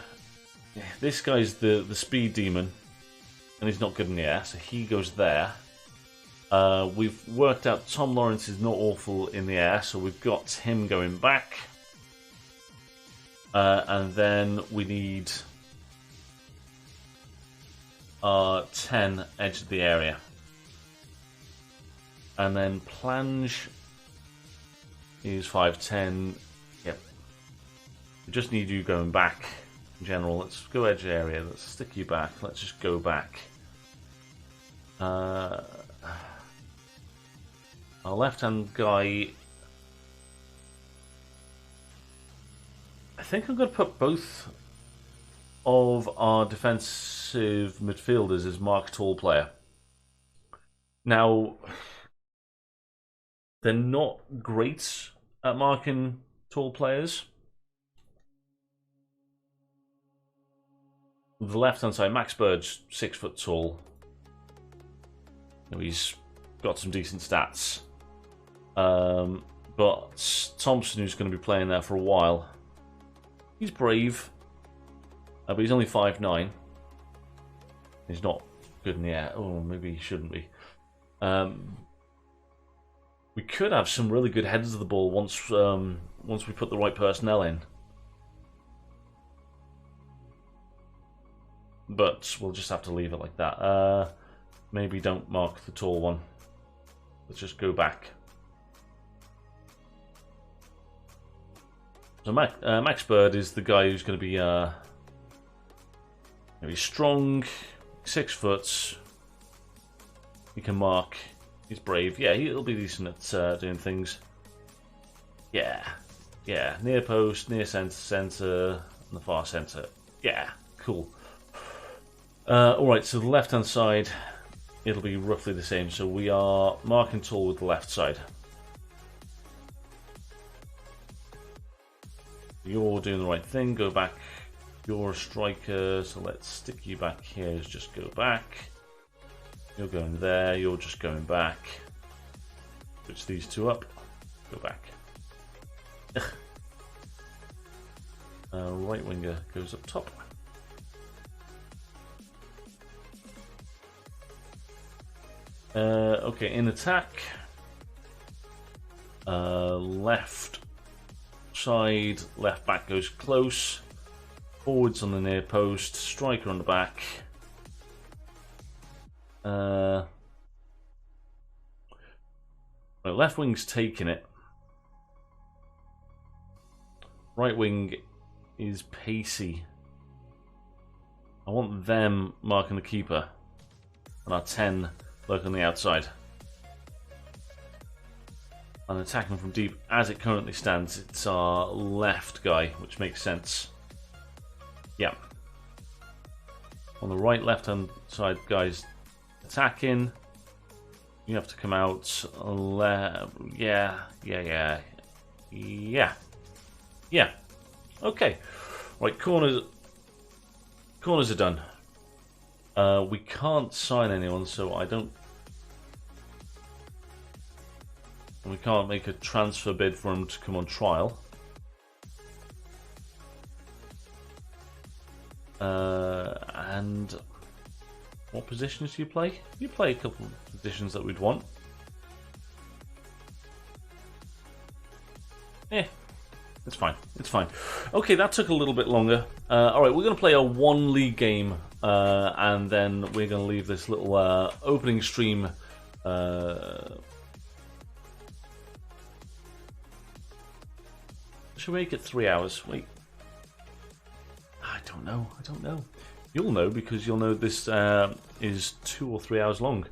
this guy's the speed demon, and he's not good in the air, so he goes there. We've worked out Tom Lawrence is not awful in the air, so we've got him going back. And then we need our 10 edge of the area. And then Plange is 5'10". Yep. We just need you going back in general. Let's go edge area. Let's stick you back. Let's just go back. Our left-hand guy, I think I'm going to put both of our defensive midfielders as mark tall player. Now, they're not great at marking tall players. The left-hand side, Max Bird's 6 foot tall. He's got some decent stats. But Thompson, who's going to be playing there for a while, he's brave, but he's only 5'9". He's not good in the air. Oh, maybe he shouldn't be. We could have some really good headers of the ball once we put the right personnel in. But we'll just have to leave it like that. Maybe don't mark the tall one. Let's just go back. So Max Bird is the guy who's going to be maybe strong, 6 foot. He can mark. He's brave. Yeah, he'll be decent at doing things. Yeah, near post, near centre, and the far centre. Yeah, cool. All right, so the left-hand side, it'll be roughly the same. So we are marking tall with the left side. You're doing the right thing. Go back. You're a striker, so let's stick you back here. Just go back. You're going there. You're just going back. Switch these two up. Go back. Right winger goes up top. Okay, in attack. Left side, left back goes close. Forwards on the near post. Striker on the back. Well, left wing's taking it. Right wing is pacey. I want them marking the keeper. And our 10 lurk on the outside. And attacking from deep, as it currently stands, it's our left guy, which makes sense. Yeah. On the right, left-hand side, guys attacking. You have to come out. Yeah. Okay. Right, corners are done. We can't sign anyone, so we can't make a transfer bid for him to come on trial. And what positions do you play? You play a couple of positions that we'd want. It's fine. It's fine. Okay, that took a little bit longer. Alright, we're going to play a one league game, and then we're going to leave this little opening stream. Should we make it 3 hours? Wait. I don't know. You'll know because you'll know this is 2 or 3 hours long.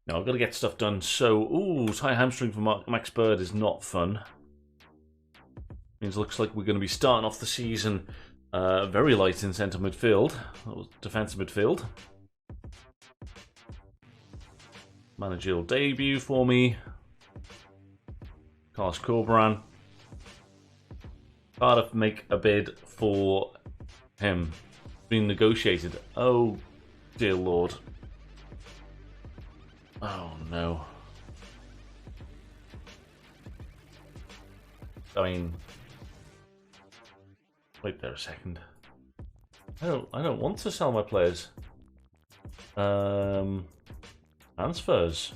No, I've got to get stuff done. So, tie hamstring for Max Bird is not fun. Means it looks like we're going to be starting off the season very light in centre midfield, defensive midfield. Managerial debut for me. Carlos Corberan. Cardiff make a bid for him. Being negotiated. Oh, dear Lord. Oh, no. I mean... Wait there a second. I don't want to sell my players. Transfers.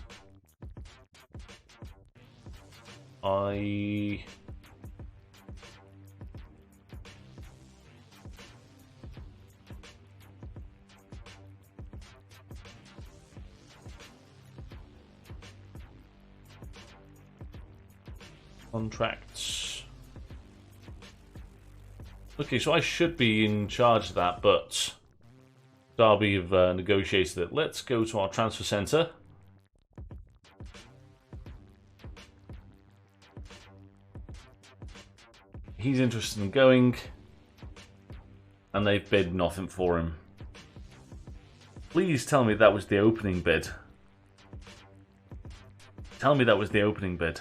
Contracts. Okay, so I should be in charge of that, but Derby have negotiated it. Let's go to our transfer centre. He's interested in going, and they've bid nothing for him. Please tell me that was the opening bid. Tell me that was the opening bid.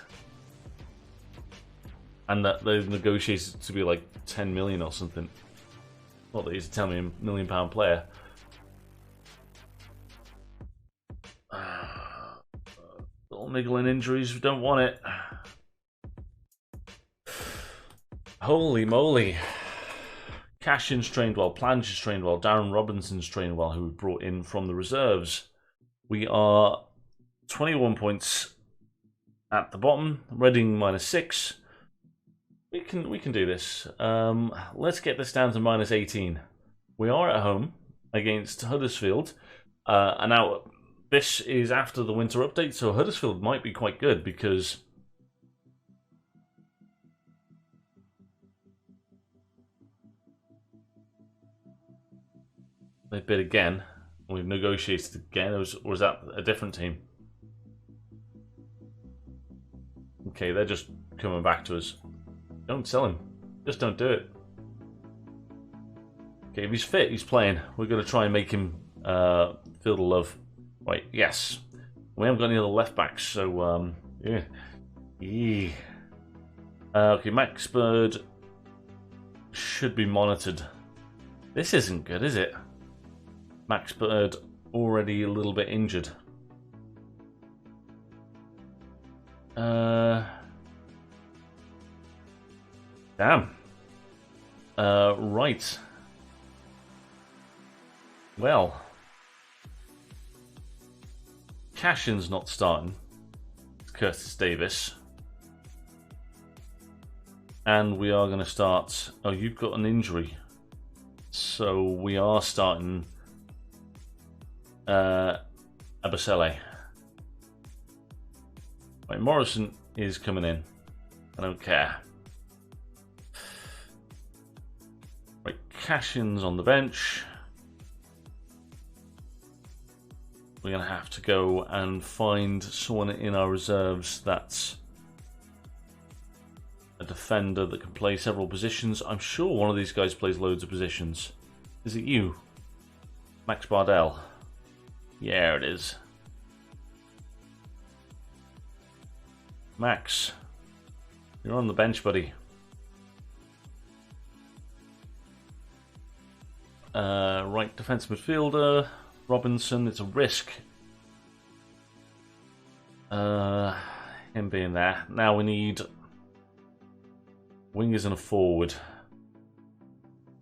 And that they've negotiated to be like 10 million or something. Not that he's a £10 million player. Little niggling injuries, we don't want it. Holy moly. Cashin's trained well, Plange is trained well, Darren Robinson's trained well, who we brought in from the reserves. We are 21 points at the bottom, Reading -6. We can do this. Let's get this down to -18. We are at home against Huddersfield. And now, this is after the winter update, so Huddersfield might be quite good because... they bid again. We've negotiated again. Or was that a different team? Okay, they're just coming back to us. Don't sell him. Just don't do it. Okay, if he's fit, he's playing. We're going to try and make him feel the love. Right, yes. We haven't got any other left backs, so, yeah. Okay, Max Bird should be monitored. This isn't good, is it? Max Bird already a little bit injured. Damn. Right. Well. Cashin's not starting. It's Curtis Davis. And we are going to start... Oh, you've got an injury. So we are starting... Abasele. Right, Morrison is coming in. I don't care. Right, Cashin's on the bench. We're going to have to go and find someone in our reserves that's a defender that can play several positions. I'm sure one of these guys plays loads of positions. Is it you? Max Bardell. Yeah, it is. Max, you're on the bench, buddy. Right, defensive midfielder. Robinson, it's a risk. Him being there. Now we need wingers and a forward.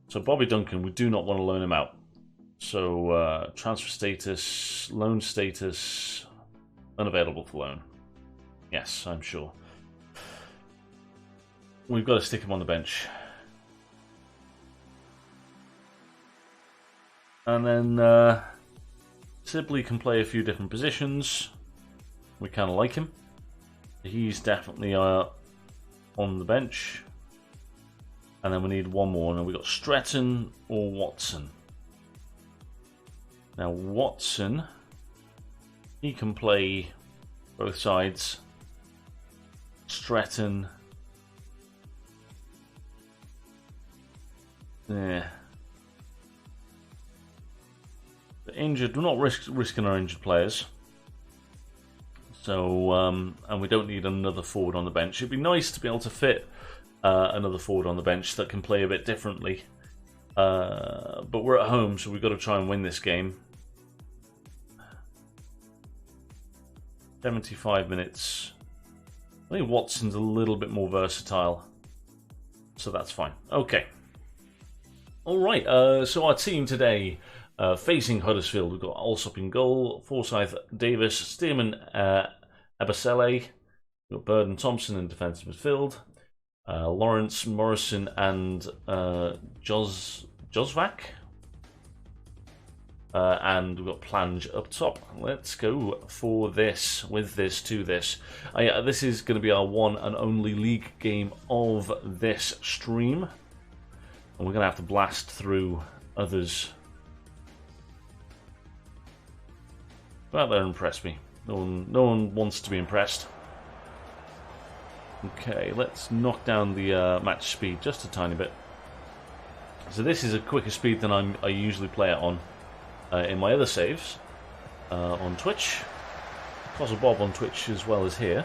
So Bobby Duncan, we do not want to loan him out. So, transfer status, loan status, unavailable for loan. Yes, I'm sure. We've got to stick him on the bench. And then Sibley can play a few different positions. We kind of like him. He's definitely on the bench. And then we need one more. Now we've got Stretton or Watson. Now Watson, he can play both sides. Stretton, yeah. But injured, we're not risking our injured players. So, and we don't need another forward on the bench. It'd be nice to be able to fit another forward on the bench that can play a bit differently. But we're at home, so we've got to try and win this game. 75 minutes. I think Watson's a little bit more versatile, so that's fine. Okay. Alright, so our team today, facing Huddersfield, we've got Alsop in goal, Forsyth, Davis, Stearman, Abasele, we've got Bird and Thompson in defensive midfield, Lawrence, Morrison, and Josvac. And we've got Plange up top. Let's go for this, with this, to this. This is going to be our one and only league game of this stream. And we're going to have to blast through others. Go out there and impress me. No one wants to be impressed. Okay, let's knock down the match speed just a tiny bit. So this is a quicker speed than I usually play it on. In my other saves on Twitch, KozaBob on Twitch as well as here.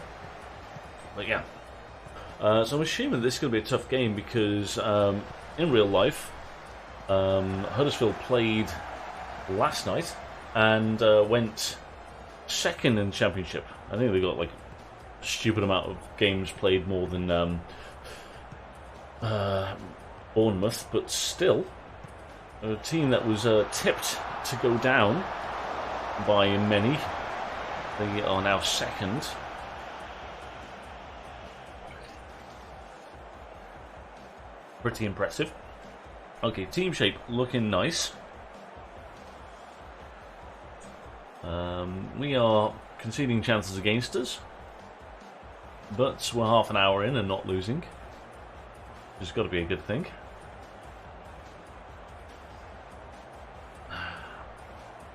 But yeah, so I'm assuming this is going to be a tough game because in real life, Huddersfield played last night and went second in the Championship. I think they got like a stupid amount of games played more than Bournemouth, but still. A team that was tipped to go down by many. They are now second. Pretty impressive. Okay, team shape looking nice. We are conceding chances against us, but we're half an hour in and not losing, which has got to be a good thing.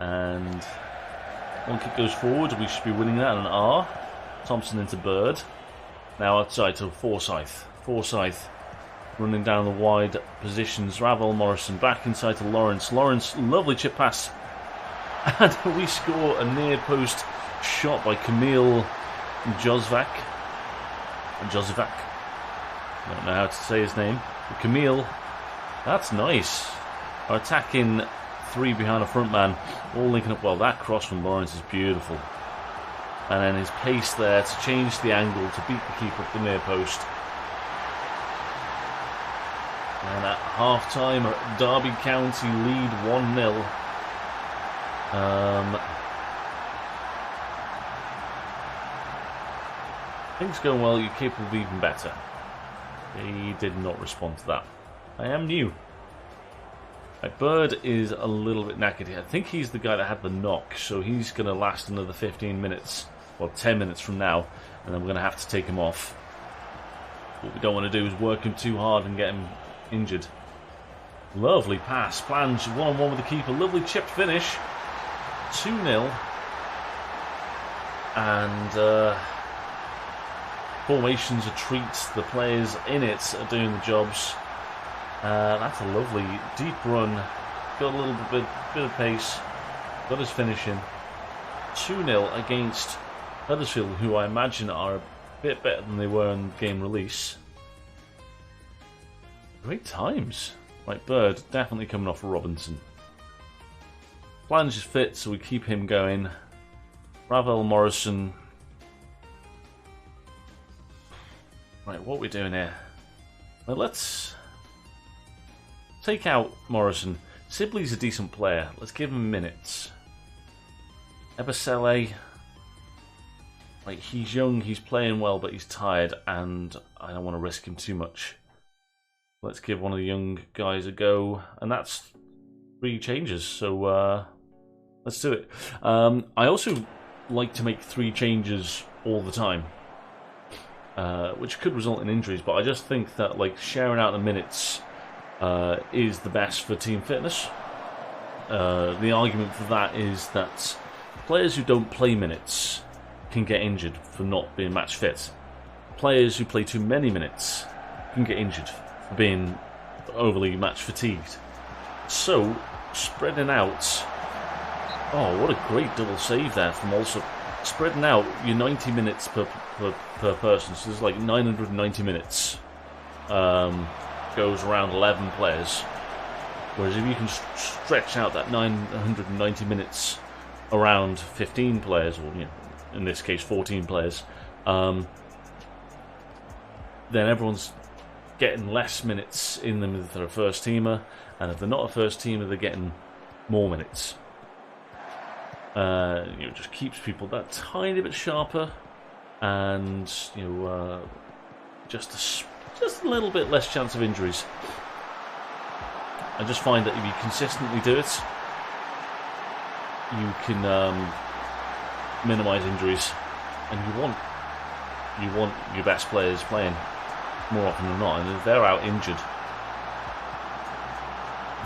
And one kick goes forward, we should be winning that, an R. Thompson into Bird. Now outside to Forsyth. Forsyth running down the wide positions. Ravel, Morrison back inside to Lawrence. Lawrence, lovely chip pass. And we score a near post shot by Camille Josvac. Josvac. I don't know how to say his name. But Camille, that's nice. Our attacking three behind a front man, all linking up well. That cross from Lawrence is beautiful. And then his pace there to change the angle to beat the keeper at the near post. And at half time, Derby County lead 1-0. Things going well, you're capable of even better. He did not respond to that. I am new. Bird is a little bit knackered. I think he's the guy that had the knock, so he's going to last another 15 minutes, well 10 minutes from now, and then we're going to have to take him off. What we don't want to do is work him too hard and get him injured. Lovely pass, Plange, one-on-one with the keeper, lovely chipped finish, 2-0, and formation's a treat, the players in it are doing the jobs. That's a lovely deep run, got a little bit of pace, got his finish in. 2-0 against Huddersfield, who I imagine are a bit better than they were in game release. Great times. Right, Bird definitely coming off Robinson. Plange is fit, so we keep him going. Ravel, Morrison. Right, what are we doing here? Well, let's take out Morrison. Sibley's a decent player. Let's give him minutes. Ebasele, like, he's young, he's playing well, but he's tired, and I don't want to risk him too much. Let's give one of the young guys a go, and that's 3 changes, so let's do it. I also like to make 3 changes all the time, which could result in injuries, but I just think that, like, sharing out the minutes is the best for team fitness. The argument for that is that players who don't play minutes can get injured for not being match fit. Players who play too many minutes can get injured for being overly match fatigued. So, spreading out... Oh, what a great double save there from also... Spreading out your 90 minutes per person, so there's like 990 minutes. Goes around 11 players. Whereas if you can stretch out that 990 minutes around 15 players, or, you know, in this case 14 players, then everyone's getting less minutes in them if they're a first teamer, and if they're not a first teamer, they're getting more minutes. You know, it just keeps people that tiny bit sharper, and, you know, just a little bit less chance of injuries. I just find that if you consistently do it, you can minimise injuries, and you want your best players playing more often than not. And if they're out injured,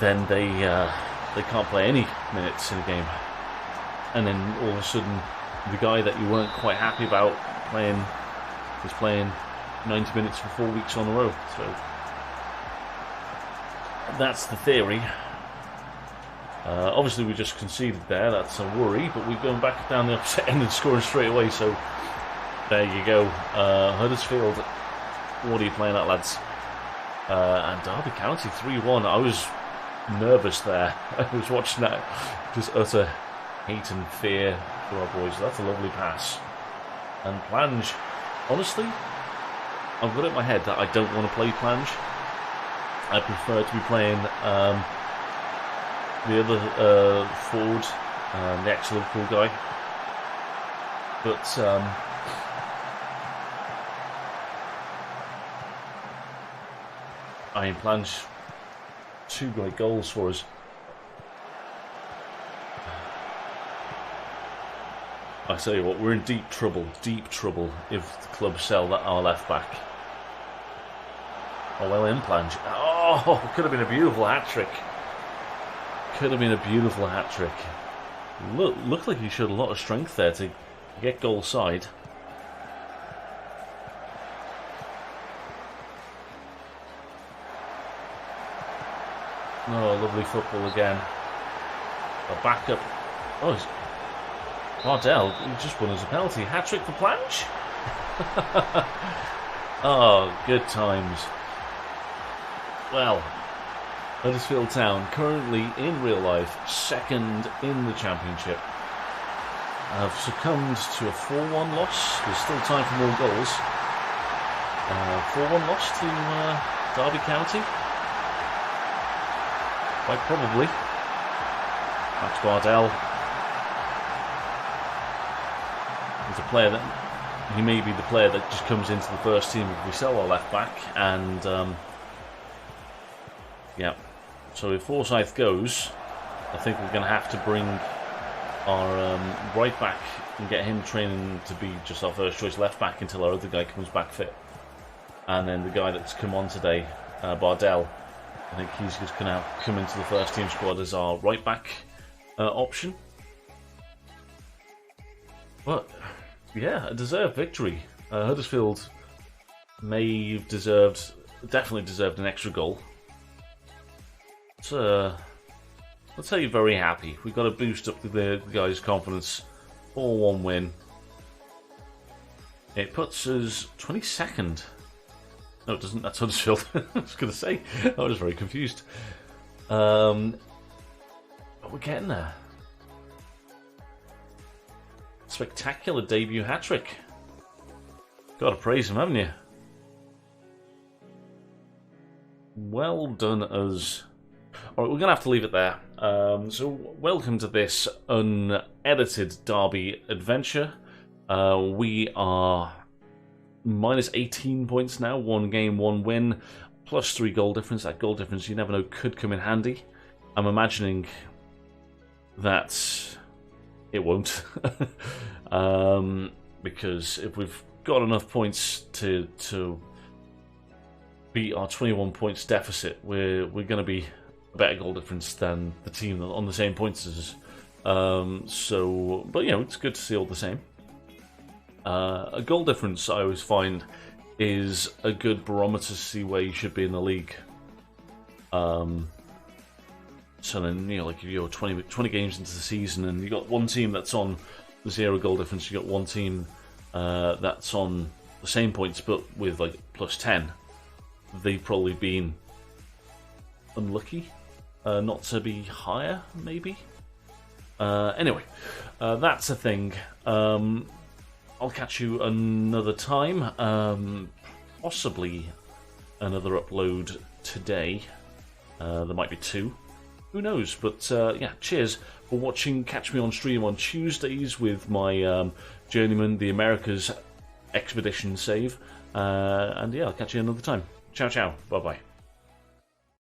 then they can't play any minutes in a game. And then all of a sudden, the guy that you weren't quite happy about playing is playing 90 minutes for 4 weeks on a row. So that's the theory. Obviously, we just conceded there. That's a worry, but we're going back down the opposite end and scoring straight away. So there you go. Huddersfield, what are you playing at, lads? And Derby County 3-1. I was nervous there. I was watching that, just utter hate and fear for our boys. That's a lovely pass. And Plange, honestly, I've got it in my head that I don't want to play Plange. I prefer to be playing the other forward, the ex-Liverpool guy. But Ian Plange, 2 great goals for us. I tell you what, we're in deep trouble if the club sell our left back. Oh, well in, Plange. Oh, could have been a beautiful hat-trick. Could have been a beautiful hat-trick. Looked like he showed a lot of strength there to get goal side. Oh, lovely football again. A backup. Oh, Bardell, he just won as a penalty. Hat-trick for Plange? Oh, good times. Well, Huddersfield Town, currently in real life, 2nd in the Championship, have succumbed to a 4-1 loss. There's still time for more goals. 4-1 loss to Derby County. Quite probably. Max Bardell. He's a player that, he may be the player that just comes into the first team if we sell our left back, and yeah. So if Forsyth goes, I think we're going to have to bring our right back and get him training to be just our first choice left back until our other guy comes back fit. And then the guy that's come on today, Bardell, I think he's just going to come into the first team squad as our right back option. But yeah, a deserved victory. Huddersfield may have definitely deserved an extra goal. So, I'll tell you, very happy. We've got to boost up the guys' confidence. 4-1 win. It puts us 22nd. No, it doesn't. That's Huddersfield. I was going to say. I was very confused. But we're getting there. Spectacular debut hat-trick. Got to praise him, haven't you? Well done, us. Alright, we're going to have to leave it there. So, welcome to this unedited Derby adventure. We are minus 18 points now, 1 game, 1 win, plus 3 goal difference. That goal difference, you never know, could come in handy. I'm imagining that it won't. Because if we've got enough points to beat our 21 points deficit, we're going to be a better goal difference than the team on the same points as us. But you know, it's good to see all the same. A goal difference, I always find, is a good barometer to see where you should be in the league. So then, you know, like if you're 20 games into the season and you got one team that's on 0 goal difference, you got one team that's on the same points but with like plus 10. They've probably been unlucky not to be higher, maybe. Anyway, that's a thing. I'll catch you another time. Possibly another upload today. There might be 2. Who knows? But yeah, cheers for watching. Catch me on stream on Tuesdays with my Journeyman, the Americas Expedition save. And yeah, I'll catch you another time. Ciao, ciao. Bye-bye.